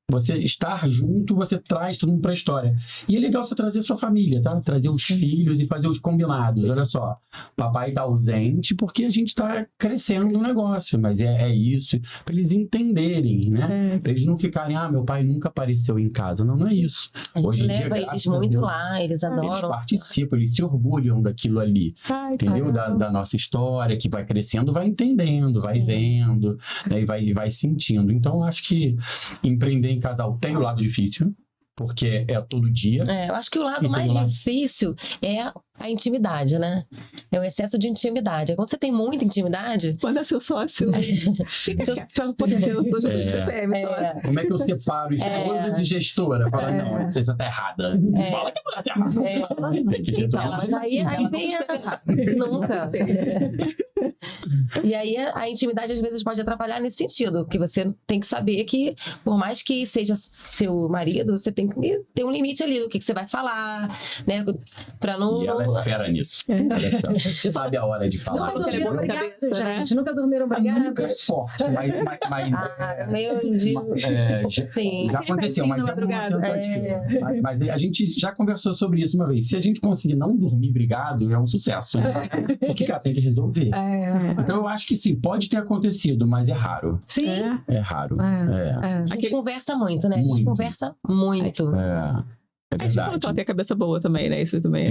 você estar junto, você traz todo mundo para a história. E é legal você trazer sua família, tá? Trazer os filhos e fazer os combinados. Olha só, papai tá ausente porque a gente tá crescendo no negócio, mas é isso, para eles entenderem, né? Para eles não ficarem, meu pai nunca apareceu em casa. Não é isso. A gente leva eles muito lá, eles adoram. Eles participam, eles se orgulham daquilo ali, entendeu? Da nossa história, que vai crescendo, vai entendendo, vai vendo, né? E vai sentindo. Então, acho que empreender em casal tem o lado difícil, porque é todo dia. Eu acho que o lado mais difícil é a intimidade, né? É o excesso de intimidade. Quando você tem muita intimidade... Manda seu sócio. Como é que eu separo esposa de gestora? Fala, não, você tá errada. Fala que a mulher tá errada. Tem que ter aí vem Nunca. E aí a intimidade às vezes pode atrapalhar nesse sentido, que você tem que saber que, por mais que seja seu marido, você tem que ter um limite ali do que você vai falar, né? Pra não Ela é fera nisso. Ela é fera. Sabe a hora de falar. Nunca dormiram de brigados, cabeça, né? gente. Nunca dormiram brigados. Nunca é forte, mas meio de... Sim. já aconteceu, mas na é uma madrugada. tentativa. Mas a gente já conversou sobre isso uma vez. Se a gente conseguir não dormir brigado, é um sucesso. Né? Porque, cara, tem que resolver. Então, eu acho que sim, pode ter acontecido, mas é raro. Sim. É raro. A gente conversa muito, né? A gente Muito. conversa muito. É A gente falou que ela tem a cabeça boa também, né? Isso também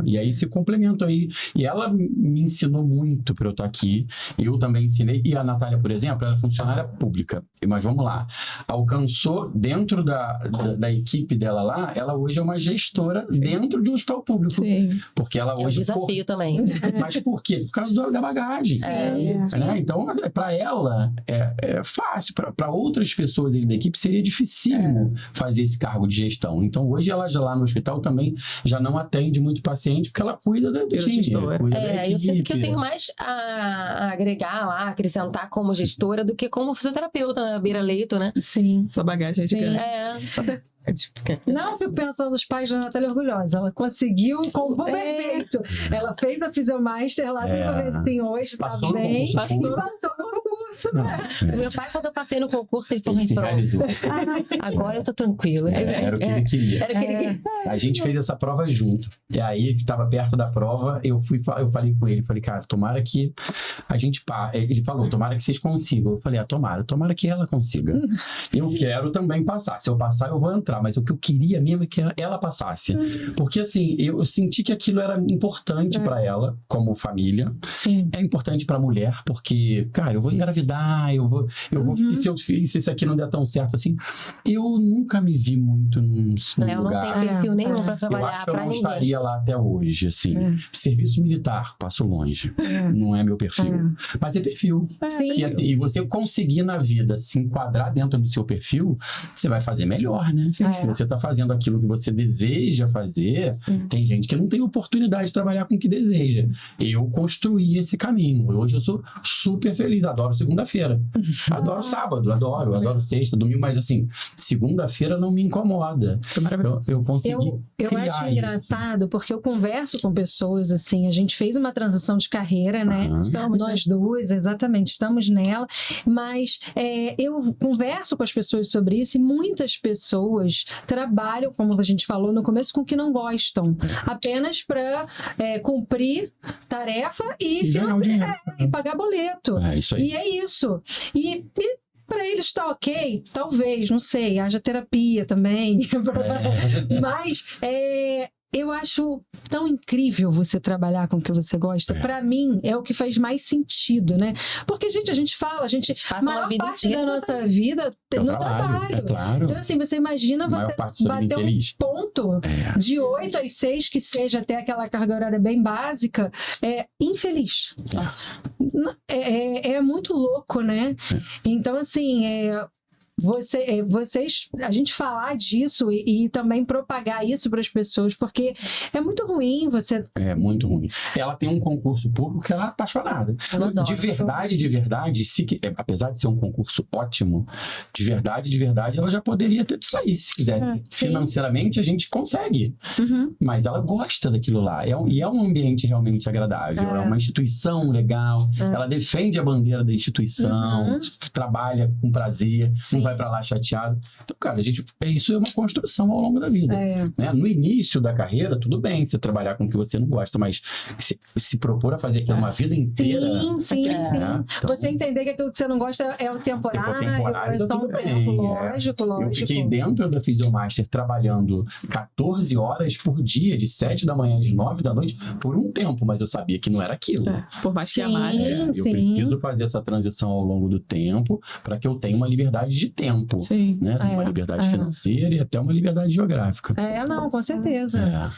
e aí se complementam aí. E ela me ensinou muito para eu estar aqui. Eu também ensinei. E a Natália, por exemplo, ela é funcionária pública. Mas vamos lá. Alcançou dentro da equipe dela lá, ela hoje é uma gestora dentro de um hospital público. Sim. Porque ela É um hoje... desafio também. Mas por quê? Por causa da bagagem. Né? Então, para ela, é fácil. Para outras pessoas ali da equipe, seria dificílimo fazer esse cargo de gestão. Então, hoje ela já lá no hospital também já não atende muito paciente, porque ela cuida do time. Cuida da equipe. Eu sinto que eu tenho mais a agregar lá, acrescentar como gestora do que como fisioterapeuta na beira-leito, né? Sim. Sua bagagem é gigante. Não, eu fico pensando nos pais da Natália orgulhosa. Ela conseguiu o combo perfeito. Ela fez a Fisiomaster lá no comecinho hoje, tá Passou no bem. concurso E público. passou no concurso, né? Meu pai, quando eu passei no concurso, ele falou: Ele se pronto, realizou. agora eu tô tranquilo. Era o que ele queria. Era o que ele queria. A gente fez essa prova junto. E aí, estava perto da prova, eu falei com ele, falei, cara, tomara que a gente... Ele falou, tomara que vocês consigam. Eu falei, tomara que ela consiga. Eu quero também passar. Se eu passar, eu vou entrar. Mas o que eu queria mesmo é que ela passasse. Porque, assim, eu senti que aquilo era importante para ela, como família. Sim. É importante para a mulher, porque, cara, eu vou engravidar, eu vou se isso aqui não der tão certo assim. Eu nunca me vi muito num Léo lugar... não tem perfil nenhum para Eu trabalhar acho que eu para não ninguém. estaria lá até hoje, assim. Serviço militar, passo longe. Não é meu perfil. Mas é perfil. Sim. E você conseguir na vida se enquadrar dentro do seu perfil, você vai fazer melhor, né? Se você está fazendo aquilo que você deseja fazer, tem gente que não tem oportunidade de trabalhar com o que deseja. Eu construí esse caminho. Hoje eu sou super feliz. Adoro segunda-feira. Adoro sábado. Adoro sexta, domingo. Mas assim, segunda-feira não me incomoda. Então, eu consegui Eu criar acho isso. engraçado porque eu converso com pessoas assim, a gente fez uma transição de carreira, né? Nós duas, exatamente, estamos nela, mas eu converso com as pessoas sobre isso e muitas pessoas trabalham, como a gente falou no começo, com o que não gostam, apenas para cumprir tarefa e ganhar o dinheiro. E pagar boleto. É isso aí. E é isso. E para eles está ok, talvez, não sei, haja terapia também. Mas eu acho tão incrível você trabalhar com o que você gosta. Para mim, é o que faz mais sentido, né? Porque, gente, a gente passa a maior parte da nossa vida no trabalho. É claro. Então, assim, você imagina você bater um ponto de 8 às 6, que seja até aquela carga horária bem básica, infeliz. É muito louco, né? Então, assim, a gente falar disso e também propagar isso para as pessoas, porque é muito ruim você... É muito ruim. Ela tem um concurso público que ela é apaixonada. De verdade, apesar de ser um concurso ótimo, de verdade, ela já poderia ter de sair, se quisesse. Financeiramente, a gente consegue. Mas ela gosta daquilo lá. E é um ambiente realmente agradável. É uma instituição legal. Ela defende a bandeira da instituição, trabalha com prazer, não vai pra lá chateado. Então, cara, isso é uma construção ao longo da vida. Né? No início da carreira, tudo bem você trabalhar com o que você não gosta, mas se propor a fazer aquilo uma vida inteira... Sim. Então, você entender que aquilo que você não gosta é o temporário, é só um tempo, lógico. Eu fiquei dentro da Fisiomaster trabalhando 14 horas por dia, de 7 da manhã às 9 da noite, por um tempo, mas eu sabia que não era aquilo. Por mais que amasse. Eu preciso fazer essa transição ao longo do tempo para que eu tenha uma liberdade de tempo, né? Uma liberdade financeira e até uma liberdade geográfica. Não, com certeza.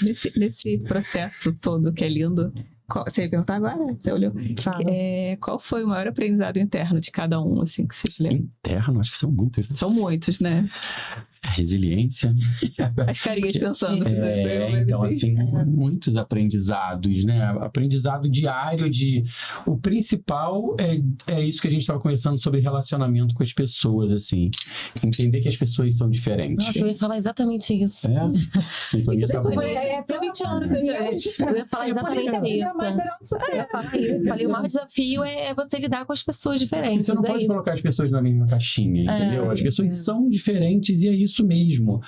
Nesse processo todo que é lindo, você ia perguntar agora? Você olhou? Qual foi o maior aprendizado interno de cada um, assim, que vocês lembram? Interno? Acho que são muitos. São muitos, né? A resiliência. As carinhas pensando. Então, assim, muitos aprendizados, né? Aprendizado diário O principal é isso que a gente estava conversando sobre relacionamento com as pessoas, assim. Entender que as pessoas são diferentes. Nossa, eu ia falar exatamente isso. Sintonia tá bom. Tem 20 anos, gente. Eu ia falar exatamente isso. Eu ia falar isso. Eu falei, o maior desafio é você lidar com as pessoas diferentes. Você não pode colocar as pessoas na mesma caixinha, entendeu? As pessoas são diferentes e é isso mesmo.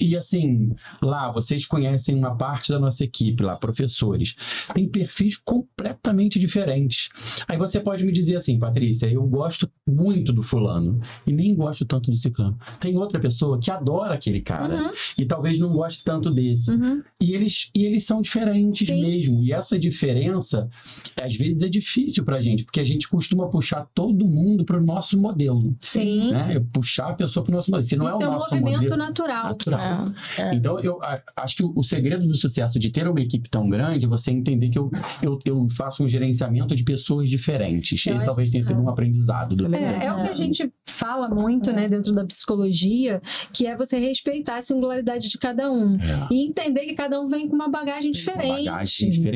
E assim, lá, vocês conhecem uma parte da nossa equipe lá, professores. Tem perfis completamente diferentes. Aí você pode me dizer assim, Patrícia, eu gosto muito do fulano e nem gosto tanto do ciclano. Tem outra pessoa que adora aquele cara e talvez não goste tanto desse. E eles são diferentes mesmo. E essa diferença, às vezes, é difícil pra gente, porque a gente costuma puxar todo mundo pro nosso modelo. Sim. Né? Puxar a pessoa pro nosso modelo. Se não Isso é o nosso movimento modelo natural. Então, eu acho que o segredo do sucesso de ter uma equipe tão grande é você entender que eu faço um gerenciamento de pessoas diferentes. Esse talvez tenha sido um aprendizado. É o que a gente fala muito, né, dentro da psicologia, que é você respeitar a singularidade de cada um. E entender que cada um vem com uma bagagem diferente.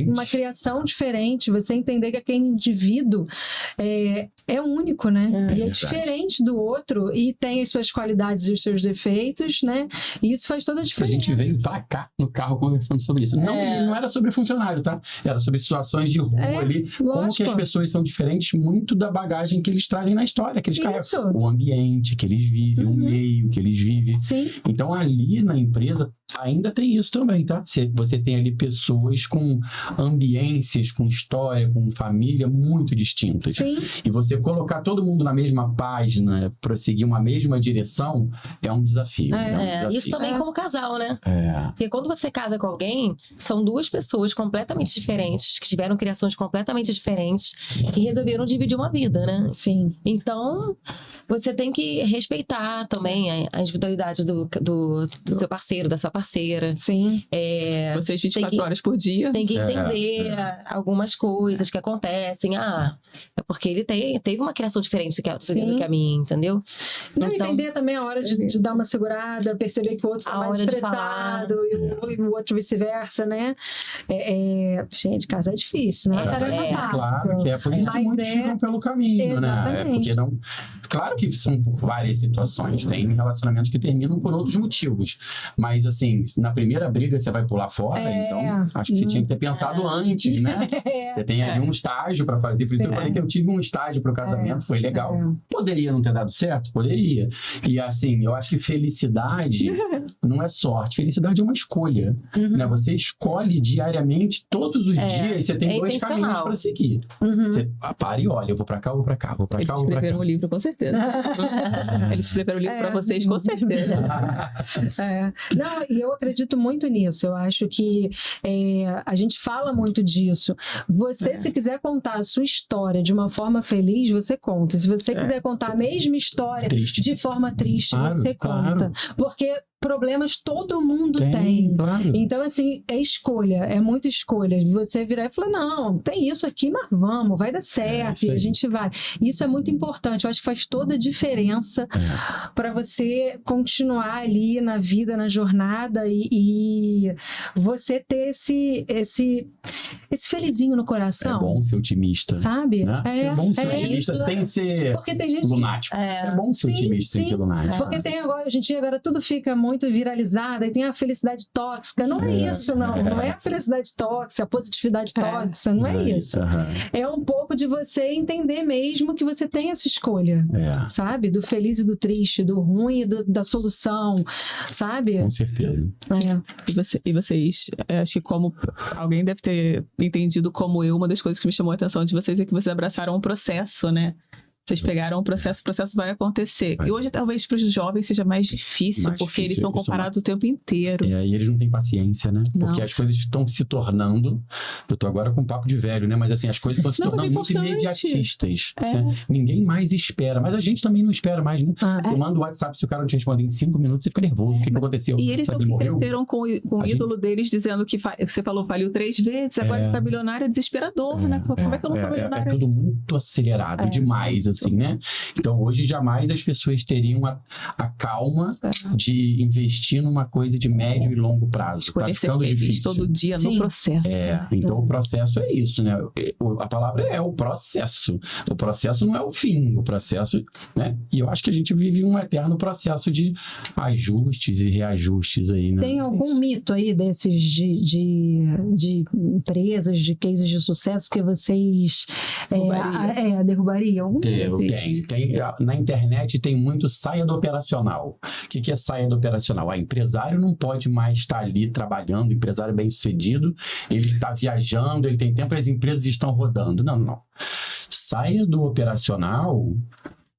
Uma criação diferente. Você entender que aquele indivíduo é único, né? E é diferente do outro e tem as suas qualidades e os seus defeitos, né? E isso faz toda a diferença. A gente veio pra cá no carro conversando sobre isso. Não era sobre funcionário, tá? Era sobre situações de rua ali. Lógico. Como que as pessoas são diferentes muito da bagagem que eles trazem na história, que eles carregam. O ambiente que eles vivem, o meio que eles vivem. Sim. Então, ali na empresa, ainda tem isso também, tá? Você tem ali pessoas com ambiências, com história, com família muito distintas. Sim. E você colocar todo mundo na mesma página, para seguir uma mesma direção, é um desafio. Isso também como casal, né? Porque quando você casa com alguém, são duas pessoas completamente diferentes, que tiveram criações completamente diferentes, que resolveram dividir uma vida, né? Sim. Então, você tem que respeitar também a individualidade do seu parceiro, da sua parceira. Sim. Vocês 24 horas por dia. Tem que entender algumas coisas que acontecem. É porque ele teve uma criação diferente do que a minha, entendeu? Não, então, entender também a hora de dar uma segurada, perceber que o outro está mais estressado e o outro vice-versa, né? Gente, casa é difícil, né? Claro que é por isso que muitos ficam pelo caminho, né? Porque não... Claro que são por várias situações. Tem relacionamentos que terminam por outros motivos. Mas, assim, na primeira briga você vai pular fora, então acho que você tinha que ter pensado antes, né? Você tem ali um estágio para fazer. Por isso eu falei que eu tive um estágio para o casamento, foi legal. Poderia não ter dado certo? Poderia. E, assim, eu acho que felicidade não é sorte. Felicidade é uma escolha. Né? Você escolhe diariamente, todos os dias, você tem dois caminhos para seguir. Você para e olha, eu vou para cá, eu vou para cá, vou para cá, eu vou para cá. Eles escreveram um livro, com certeza. Eles escreveram um livro para vocês, com certeza. Não, e eu acredito muito nisso. Eu acho que a gente fala muito disso. Você, se quiser contar a sua história de uma forma feliz, você conta. Se você quiser contar a mesma história de forma triste, você conta. Porque problemas todo mundo tem. Claro. Então, assim, é escolha, é muita escolha. Você virar e falar, não, tem isso aqui, mas vamos, vai dar certo, e a gente vai. Isso é muito importante, eu acho que faz toda a diferença para você continuar ali na vida, na jornada e você ter esse felizinho no coração. É bom ser otimista. Sabe? Né? É bom ser otimista sem ser lunático. É bom ser otimista sem ser lunático. Porque tem agora, hoje em dia, agora tudo fica muito viralizada e tem a felicidade tóxica. Não é isso, não. Não é a felicidade tóxica, a positividade tóxica. Não é isso. É um pouco de você entender mesmo que você tem essa escolha. Sabe? Do feliz e do triste, do ruim e da solução. Sabe? Com certeza. E vocês, acho que como alguém deve ter entendido como eu, uma das coisas que me chamou a atenção de vocês é que vocês abraçaram um processo, né? Vocês pegaram o processo vai acontecer. E hoje, talvez, para os jovens seja mais difícil, porque eles estão comparados o tempo inteiro. E eles não têm paciência, né? Porque as coisas estão se tornando... Eu tô agora com um papo de velho, né? Mas, assim, as coisas estão se tornando muito imediatistas. Né? Ninguém mais espera. Mas a gente também não espera mais, né? Você manda o WhatsApp, se o cara não te responder em 5 minutos, você fica nervoso. O que aconteceu? E eles cresceram com o ídolo deles dizendo que você falou, faliu 3 vezes, agora ficar bilionário é desesperador, né? Como é que eu não tô milionário? É tudo muito acelerado, demais, assim, né? Então, hoje, jamais as pessoas teriam a calma de investir numa coisa de médio e longo prazo. Tá ficando difícil. Todo dia no processo. Então o processo é isso, né? A palavra é o processo. O processo não é o fim, o processo, né? E eu acho que a gente vive um eterno processo de ajustes e reajustes aí, né? Tem algum mito aí desses de empresas, de cases de sucesso que vocês derrubariam? Tem. Na internet tem muito saia do operacional. O que é saia do operacional? Empresário não pode mais estar ali trabalhando, empresário bem sucedido, ele está viajando, ele tem tempo, as empresas estão rodando. Não. Saia do operacional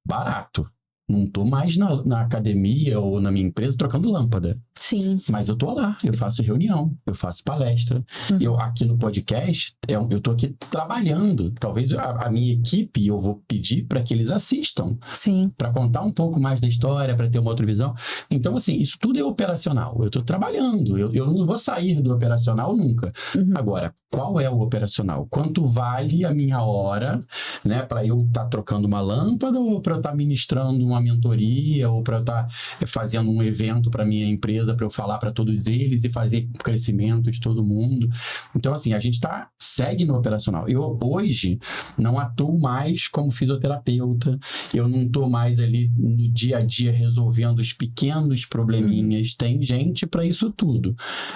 barato. Não estou mais na academia ou na minha empresa trocando lâmpada. Sim. Mas eu estou lá, eu faço reunião, eu faço palestra. Eu aqui no podcast, eu estou aqui trabalhando. Talvez a minha equipe, eu vou pedir para que eles assistam. Sim. Para contar um pouco mais da história, para ter uma outra visão. Então, assim, isso tudo é operacional. Eu estou trabalhando. Eu não vou sair do operacional nunca. Agora, qual é o operacional? Quanto vale a minha hora, né? Para eu estar trocando uma lâmpada ou para eu estar ministrando uma mentoria ou para eu estar fazendo um evento para minha empresa, para eu falar para todos eles e fazer crescimento de todo mundo. Então, assim, a gente segue no operacional. Eu, hoje, não atuo mais como fisioterapeuta, eu não estou mais ali no dia a dia resolvendo os pequenos probleminhas. Tem gente para isso tudo,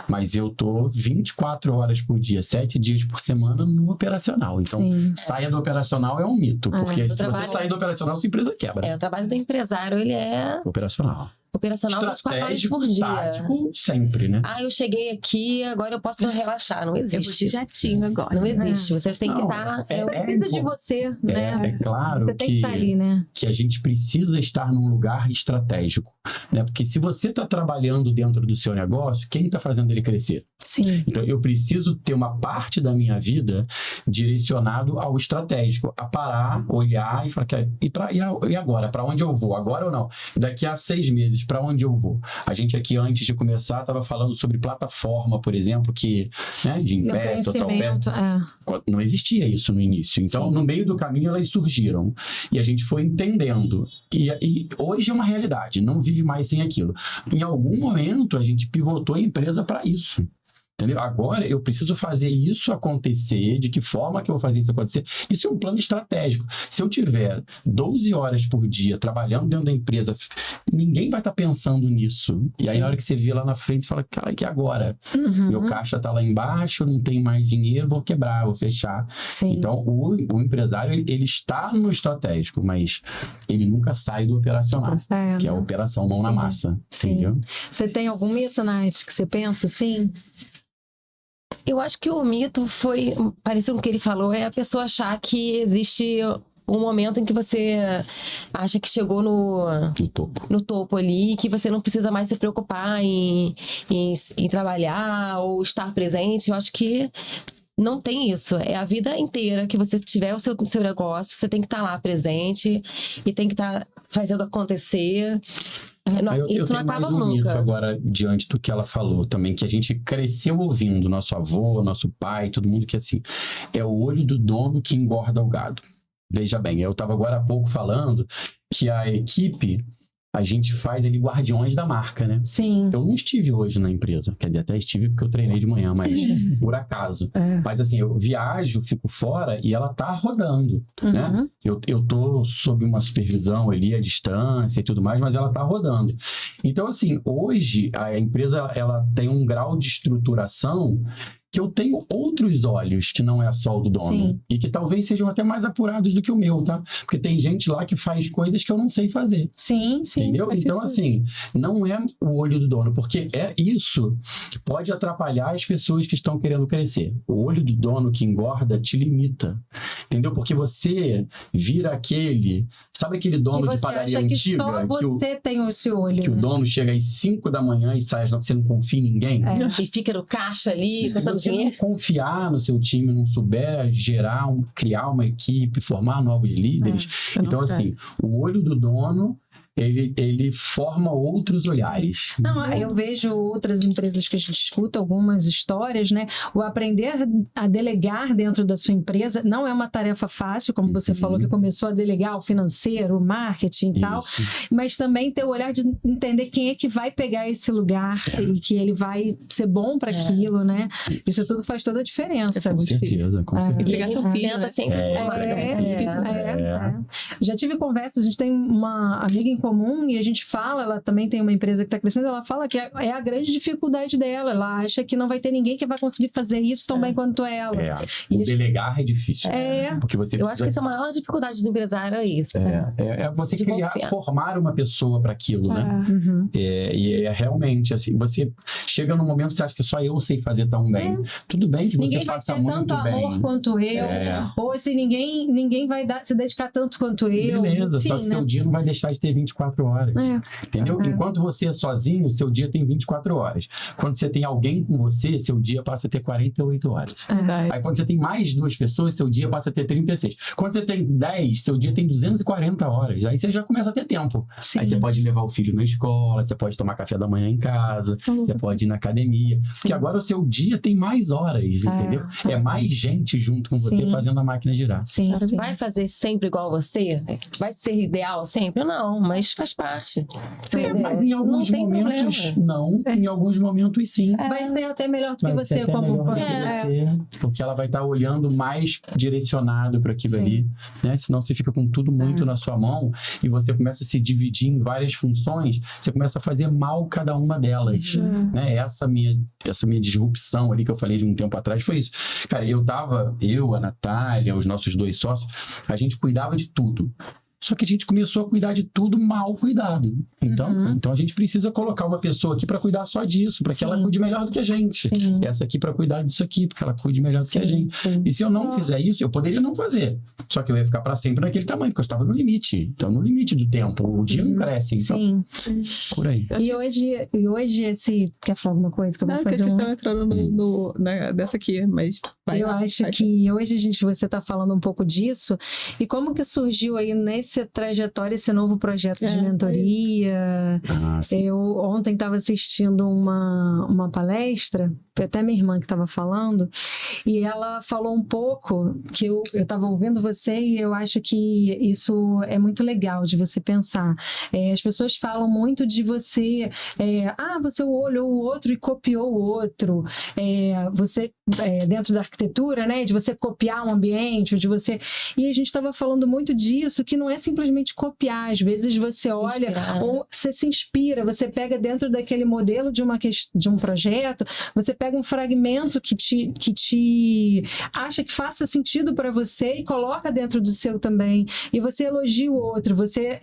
mas eu estou 24 horas por dia, 7 dias por semana no operacional. Então, saia do operacional é um mito, porque se você sair do operacional, sua empresa quebra. O trabalho do empresário, ele é operacional 24 horas por dia. Tático, sempre, né? Eu cheguei aqui, agora eu posso relaxar. Não existe. Eu vou de jatinho agora. Não existe. Você tem que estar... Precisa de você, né? É claro você tem que estar ali, né? Que a gente precisa estar num lugar estratégico, né? Porque se você está trabalhando dentro do seu negócio, quem está fazendo ele crescer? Sim. Então, eu preciso ter uma parte da minha vida direcionado ao estratégico, a parar, olhar e falar, e agora? Para onde eu vou? Agora ou não? Daqui a 6 meses, para onde eu vou? A gente aqui, antes de começar, estava falando sobre plataforma, por exemplo, que, né, de Impest, Totalpest, não existia isso no início. Então, no meio do caminho, elas surgiram. E a gente foi entendendo. E hoje é uma realidade, não vive mais sem aquilo. Em algum momento, a gente pivotou a empresa para isso. Entendeu? Agora eu preciso fazer isso acontecer. De que forma que eu vou fazer isso acontecer? Isso é um plano estratégico. Se eu tiver 12 horas por dia trabalhando dentro da empresa, ninguém vai estar pensando nisso. E aí na hora que você vê lá na frente, você fala, cara, que agora? Meu caixa está lá embaixo, não tem mais dinheiro, vou quebrar, vou fechar. Então o empresário, ele está no estratégico, mas ele nunca sai do operacional, que é a operação mão na massa. Entendeu? Você tem algum mito, Nath, que você pensa assim? Eu acho que o mito foi, parecido com o que ele falou, é a pessoa achar que existe um momento em que você acha que chegou no topo ali, que você não precisa mais se preocupar em trabalhar ou estar presente. Eu acho que não tem isso. É a vida inteira que você tiver o seu negócio, você tem que estar lá presente e tem que estar fazendo acontecer. Isso não acaba nunca. Mito agora, diante do que ela falou também, que a gente cresceu ouvindo nosso avô, nosso pai, todo mundo que assim, é o olho do dono que engorda o gado. Veja bem, eu estava agora há pouco falando que a equipe, a gente faz ali guardiões da marca, né? Sim. Eu não estive hoje na empresa, quer dizer, até estive porque eu treinei de manhã, mas por acaso. Mas assim, eu viajo, fico fora e ela tá rodando, né? Eu tô sob uma supervisão ali, à distância e tudo mais, mas ela tá rodando. Então assim, hoje a empresa, ela tem um grau de estruturação que eu tenho outros olhos que não é só o do dono. E que talvez sejam até mais apurados do que o meu, tá? Porque tem gente lá que faz coisas que eu não sei fazer. Sim. Entendeu? Então, assim, não é o olho do dono, porque isso pode atrapalhar as pessoas que estão querendo crescer. O olho do dono que engorda te limita. Entendeu? Porque você vira aquele... Sabe aquele dono de padaria antiga? Que só você tem esse olho. Que o dono chega às 5 da manhã e sai, você não confia em ninguém. E fica no caixa ali, se você não confiar no seu time, não souber criar uma equipe, formar novos líderes. Então, assim, o olho do dono ele forma outros olhares. Não, eu vejo outras empresas que a gente escuta algumas histórias, né? O aprender a delegar dentro da sua empresa não é uma tarefa fácil, como você falou, que começou a delegar o financeiro, o marketing e tal, mas também ter o olhar de entender quem é que vai pegar esse lugar e que ele vai ser bom para aquilo, né? Isso tudo faz toda a diferença. Com certeza, com certeza. E ele tenta sempre. Já tive conversas, a gente tem uma amiga em comum e a gente fala, ela também tem uma empresa que está crescendo, ela fala que é a grande dificuldade dela, ela acha que não vai ter ninguém que vai conseguir fazer isso tão bem quanto ela. O delegar é difícil. Porque você Eu acho que essa é a maior dificuldade do empresário, é isso. É você formar uma pessoa para aquilo, né? E realmente, assim, você chega num momento que você acha que só eu sei fazer tão bem. Tudo bem que você faça muito bem. Ninguém vai ter tanto amor quanto eu, ou se ninguém vai se dedicar tanto quanto eu. Beleza, enfim, só que seu dia não vai deixar de ter 24 horas. Entendeu? Enquanto você é sozinho, seu dia tem 24 horas. Quando você tem alguém com você, seu dia passa a ter 48 horas. Aí quando você tem mais 2 pessoas, seu dia passa a ter 36. Quando você tem 10, seu dia tem 240 horas. Aí você já começa a ter tempo. Aí você pode levar o filho na escola, você pode tomar café da manhã em casa, você pode ir na academia. Porque agora o seu dia tem mais horas, entendeu? É mais gente junto com você fazendo a máquina girar. Vai fazer sempre igual você? Vai ser ideal sempre? Não, mas faz parte. Mas em alguns momentos, não. Em alguns momentos, sim. Vai ser até melhor do que você, como porque ela vai estar olhando mais direcionado para aquilo ali, né? Senão você fica com tudo muito na sua mão e você começa a se dividir em várias funções, você começa a fazer mal cada uma delas, né? Essa minha disrupção ali que eu falei de um tempo atrás foi isso. Cara, eu, a Natália, os nossos 2 sócios, a gente cuidava de tudo. Só que a gente começou a cuidar de tudo mal cuidado. Então a gente precisa colocar uma pessoa aqui para cuidar só disso, para que ela cuide melhor do que a gente. Essa aqui para cuidar disso aqui, porque ela cuide melhor do que a gente. E se eu não fizer isso, eu poderia não fazer. Só que eu ia ficar para sempre naquele tamanho, porque eu estava no limite. Então, no limite do tempo. O dia não cresce. Então, por aí. E hoje esse... Quer falar alguma coisa que eu vou fazer? Não, porque a gente estava entrando dessa aqui, mas... Eu acho que hoje, você está falando um pouco disso. E como que surgiu aí nessa trajetória esse novo projeto de mentoria? Eu ontem estava assistindo uma palestra, foi até minha irmã que estava falando, e ela falou um pouco que eu estava ouvindo você e eu acho que isso é muito legal de você pensar. As pessoas falam muito de você, você olhou o outro e copiou o outro. Você, dentro da arquitetura, né, de você copiar um ambiente, de você... E a gente estava falando muito disso, que não é simplesmente copiar. Às vezes você olha, ou você se inspira, você pega dentro daquele modelo de um projeto, você pega um fragmento que te acha que faça sentido para você e coloca dentro do seu também. E você elogia o outro, você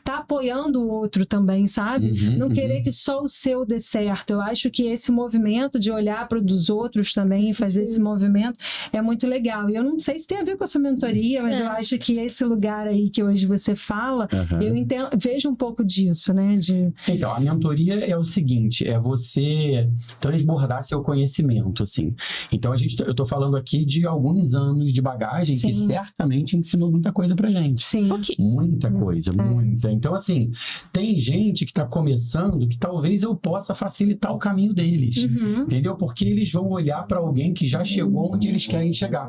tá apoiando o outro também, sabe? Não querer que só o seu dê certo. Eu acho que esse movimento de olhar para o dos outros também, fazer esse movimento, é muito legal. E eu não sei se tem a ver com a sua mentoria, mas eu acho que esse lugar aí que hoje você fala, eu vejo um pouco disso, né? Então, a mentoria é o seguinte, é você transbordar seu conhecimento, assim. Então, eu tô falando aqui de alguns anos de bagagem que certamente ensinou muita coisa pra gente. Muita coisa, muita. Então, assim, tem gente que tá começando que talvez eu possa facilitar o caminho deles, entendeu? Porque eles vão olhar para alguém que já chegou onde eles querem chegar.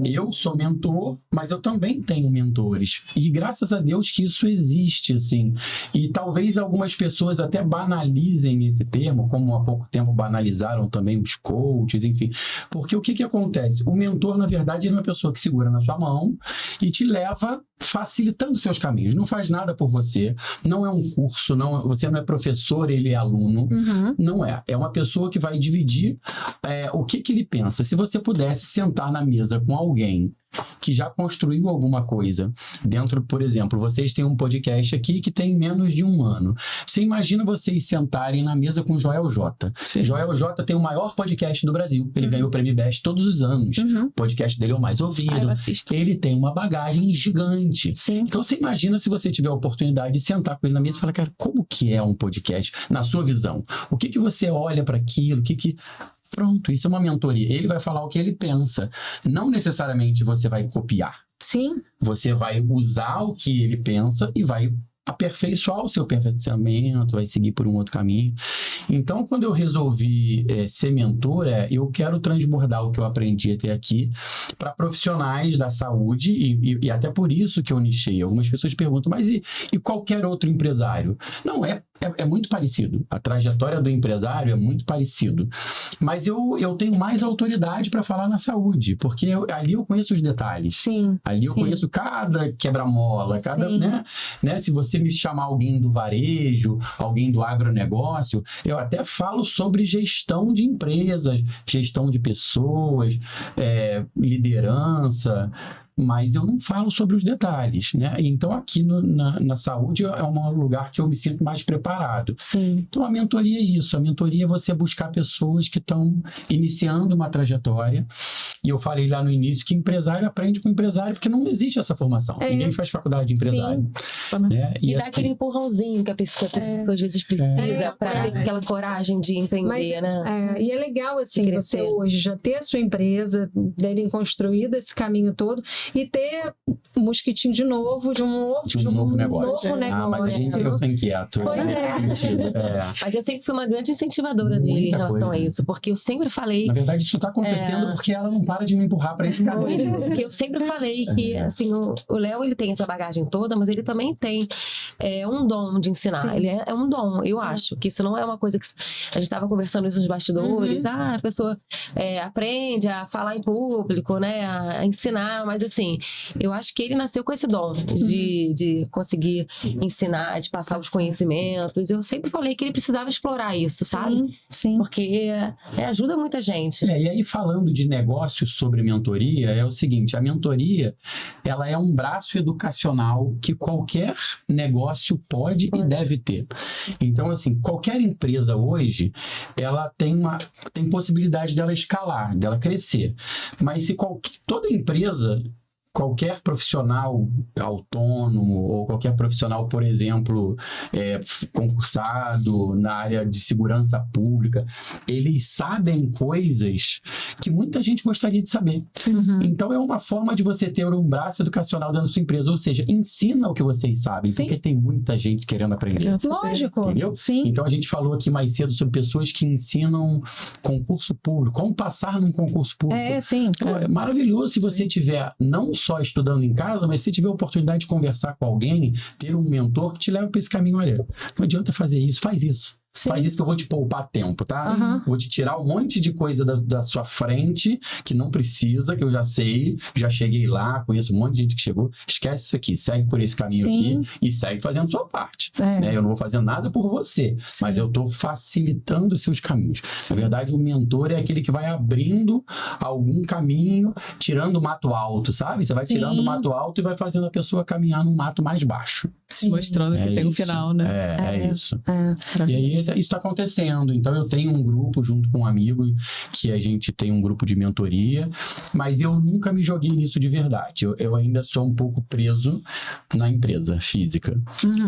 Eu sou mentor, mas eu também tenho mentores. E graças a Deus que isso existe, assim. E talvez algumas pessoas até banalizem esse termo, como há pouco tempo banalizaram também os coaches, enfim. Porque o que acontece? O mentor, na verdade, é uma pessoa que segura na sua mão e te leva facilitando seus caminhos. Não faz nada por você. Não é um curso, você não é professor, ele é aluno. Não é. É uma pessoa que vai dividir o que ele pensa. Se você pudesse sentar na mesa com alguém que já construiu alguma coisa dentro, por exemplo, vocês têm um podcast aqui que tem menos de 1 ano. Você imagina vocês sentarem na mesa com Joel J. Joel J tem o maior podcast do Brasil. Ele ganhou o Prêmio Best todos os anos. O podcast dele é o mais ouvido. Ele tem uma bagagem gigante. Então você imagina se você tiver a oportunidade de sentar com ele na mesa e falar, cara, como que é um podcast na sua visão? O que você olha para aquilo? Pronto, isso é uma mentoria. Ele vai falar o que ele pensa. Não necessariamente você vai copiar. Você vai usar o que ele pensa e vai aperfeiçoar o seu aperfeiçoamento, vai seguir por um outro caminho. Então, quando eu resolvi ser mentora, eu quero transbordar o que eu aprendi até aqui para profissionais da saúde e até por isso que eu nichei. Algumas pessoas perguntam, mas e qualquer outro empresário? Não, é muito parecido. A trajetória do empresário é muito parecido. Mas eu tenho mais autoridade para falar na saúde, porque ali eu conheço os detalhes. Sim. Ali eu conheço cada quebra-mola, cada, né? Se você me chamar alguém do varejo, alguém do agronegócio, eu até falo sobre gestão de empresas, gestão de pessoas, liderança, mas eu não falo sobre os detalhes, né? Então, aqui na saúde é um lugar que eu me sinto mais preparado. Sim. Então, a mentoria é isso. A mentoria é você buscar pessoas que estão iniciando uma trajetória. E eu falei lá no início que empresário aprende com empresário, porque não existe essa formação. Ninguém faz faculdade de empresário. Né? E dá aquele empurrãozinho que a pessoa às vezes precisa para ter aquela coragem de empreender, né? E é legal, assim, você hoje já ter a sua empresa, terem construído esse caminho todo, e ter um mosquitinho de novo, de um novo negócio. Mas eu tô inquieto. Mas eu sempre fui uma grande incentivadora dele em relação a isso, porque eu sempre falei... Na verdade, isso tá acontecendo porque ela não para de me empurrar para isso. Porque eu sempre falei que, assim, o Léo, ele tem essa bagagem toda, mas ele também tem um dom de ensinar. Sim. Ele é um dom, eu acho, que isso não é uma coisa que... A gente tava conversando isso nos bastidores, a pessoa aprende a falar em público, né, a ensinar, mas assim, eu acho que ele nasceu com esse dom de conseguir ensinar, de passar os conhecimentos. Eu sempre falei que ele precisava explorar isso, sabe? Sim. Porque ajuda muita gente. E aí, falando de negócios sobre mentoria, é o seguinte, a mentoria, ela é um braço educacional que qualquer negócio pode e deve ter. Então, assim, qualquer empresa hoje, ela tem possibilidade dela escalar, dela crescer. Mas se toda empresa... Qualquer profissional autônomo ou qualquer profissional, por exemplo, concursado na área de segurança pública, eles sabem coisas que muita gente gostaria de saber. Então, é uma forma de você ter um braço educacional dentro da sua empresa, ou seja, ensina o que vocês sabem, porque tem muita gente querendo aprender. Lógico. Entendeu? Sim. Então, a gente falou aqui mais cedo sobre pessoas que ensinam concurso público, como passar num concurso público. É maravilhoso se você tiver não só estudando em casa, mas se tiver a oportunidade de conversar com alguém, ter um mentor que te leva para esse caminho. Olha, não adianta fazer isso, faz isso. Sim. Faz isso que eu vou te poupar tempo, tá? Vou te tirar um monte de coisa da sua frente que não precisa, que eu já sei, já cheguei lá, conheço um monte de gente que chegou. Esquece isso aqui, segue por esse caminho aqui e segue fazendo sua parte. Né? Eu não vou fazer nada por você, mas eu estou facilitando os seus caminhos. Na verdade, o mentor é aquele que vai abrindo algum caminho, tirando o mato alto, sabe? Você vai tirando o mato alto e vai fazendo a pessoa caminhar num mato mais baixo. Mostrando que tem um final, né? É isso. E aí, isso está acontecendo. Então, eu tenho um grupo junto com um amigo que a gente tem um grupo de mentoria, mas eu nunca me joguei nisso de verdade. Eu ainda sou um pouco preso na empresa física.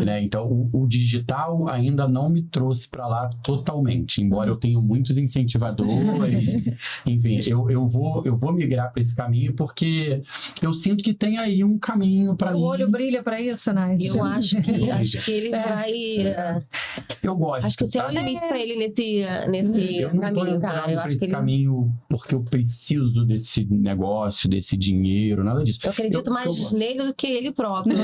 Né? Então, o digital ainda não me trouxe para lá totalmente, embora eu tenha muitos incentivadores. Enfim, eu vou migrar para esse caminho porque eu sinto que tem aí um caminho para mim. O olho brilha para isso, Nath. Eu acho que ele vai... Eu gosto. Acho que o céu é o limite pra ele nesse caminho, cara. Eu acho que ele... caminho porque eu preciso desse negócio, desse dinheiro, nada disso. Eu acredito mais nele do que ele próprio.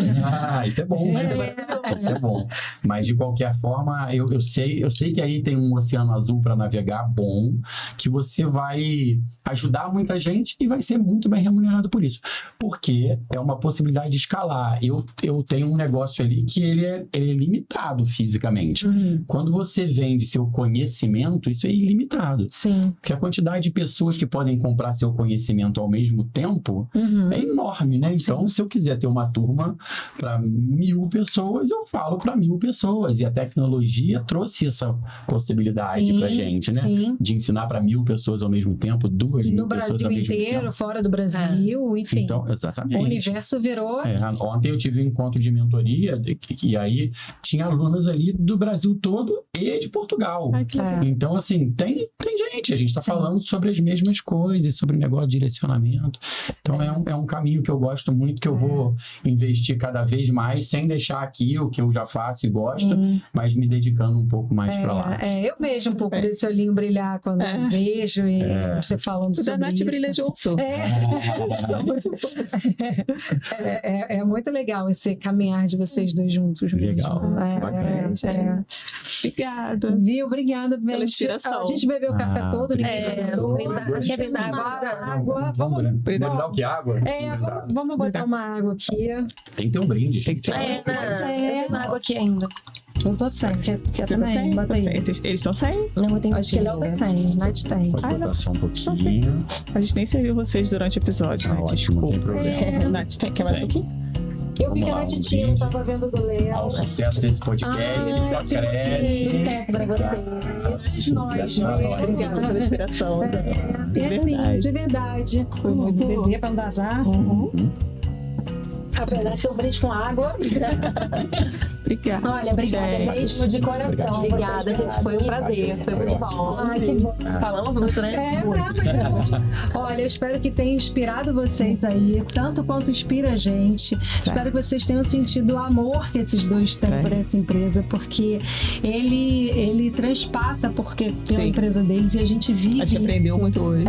Isso é bom, né? Isso é bom. Mas, de qualquer forma, eu sei que aí tem um oceano azul para navegar bom, que você vai ajudar muita gente e vai ser muito bem remunerado por isso. Porque é uma possibilidade de escalar. Eu tenho um negócio ali que ele é limitado fisicamente. Quando você vende seu conhecimento, isso é ilimitado. Sim. Porque a quantidade de pessoas que podem comprar seu conhecimento ao mesmo tempo é enorme, né? Então, se eu quiser ter uma turma para 1000 pessoas, eu falo para 1000 pessoas. E a tecnologia trouxe essa possibilidade pra gente, né? Sim. De ensinar para 1000 pessoas ao mesmo tempo, 2.000 pessoas ao mesmo tempo. No Brasil inteiro, fora do Brasil, enfim. Então, exatamente. O universo virou... Ontem eu tive um encontro de mentoria e aí tinha alunas ali do Brasil todo e de Portugal. Então, assim, tem gente. A gente está falando sobre sobre as mesmas coisas, sobre negócio de direcionamento. Então é um caminho que eu gosto muito, que eu vou investir cada vez mais, sem deixar aqui o que eu já faço e gosto, mas me dedicando um pouco mais para lá. Eu vejo um pouco desse olhinho brilhar quando eu vejo e você falando sobre isso. A Nath brilha junto. É muito legal esse caminhar de vocês dois juntos. Legal. Obrigada. Viu? Obrigada pela inspiração. A gente bebeu o café todo. Quer brindar agora? Água. Vamos brindar o que? Água? Vamos botar uma água aqui. Tem que ter um brinde, gente. Eu tenho água aqui ainda. Eu tô sem. Quer também? Bota aí. Eles estão sem? Não, eu tenho Acho que ele tá sem. Nath tem. Pode botar só um pouquinho. A gente nem serviu vocês durante o episódio. Ótimo, não tem problema. Nath, quer mais um pouquinho? Eu vi que a Nath tinha, eu tava vendo do Léo. Ao sucesso desse podcast, ele só cresce. Sucesso pra vocês. Nós. Obrigada pela inspiração. De verdade. Foi muito beber pra não dar azar. Apesar de ser um brinde com água. Obrigada. Olha, obrigada mesmo de coração. Obrigada, gente. Foi um prazer. Foi muito bom. Ai, que bom. Falamos muito, né? Olha, eu espero que tenha inspirado vocês aí, tanto quanto inspira a gente. Espero que vocês tenham sentido o amor que esses dois têm por essa empresa, porque ele transpassa pela empresa deles e a gente vive. A gente aprendeu muito hoje.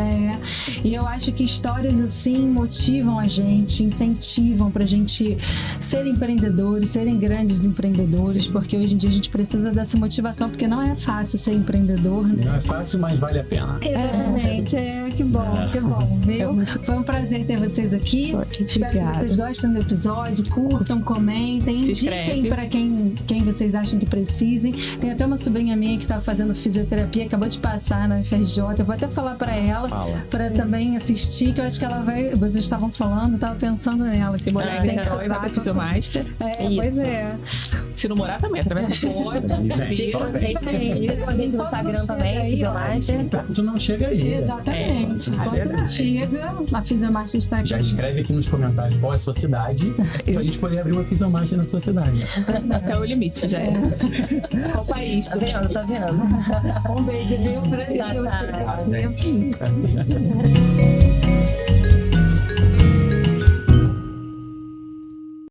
E eu acho que histórias assim motivam a gente, incentivam pra gente ser empreendedores, serem grandes empreendedores, porque hoje em dia a gente precisa dessa motivação, porque não é fácil ser empreendedor, né? Não é fácil, mas vale a pena. Exatamente, que bom, viu? Foi um prazer ter vocês aqui. Espero que vocês gostem do episódio, curtam, comentem, indiquem para quem vocês acham que precisem. Tem até uma sobrinha minha que tá fazendo fisioterapia, acabou de passar na UFRJ, eu vou até falar para ela, para também assistir, que eu acho que ela vai, vocês estavam falando, eu tava pensando nela, que tem que vai para Fisiomaster. Pois é. Se não morar também, através do ponte. Siga a gente no Instagram também, Fisiomaster. Tu não chega aí. Exatamente. Quando não chega, a Fisiomaster está aqui. Já escreve aqui nos comentários qual é a sua cidade, pra gente poder abrir uma Fisiomaster na sua cidade. Esse é o limite, já é. Qual país? Tá vendo? Um beijo, viu? Prazer. Tá.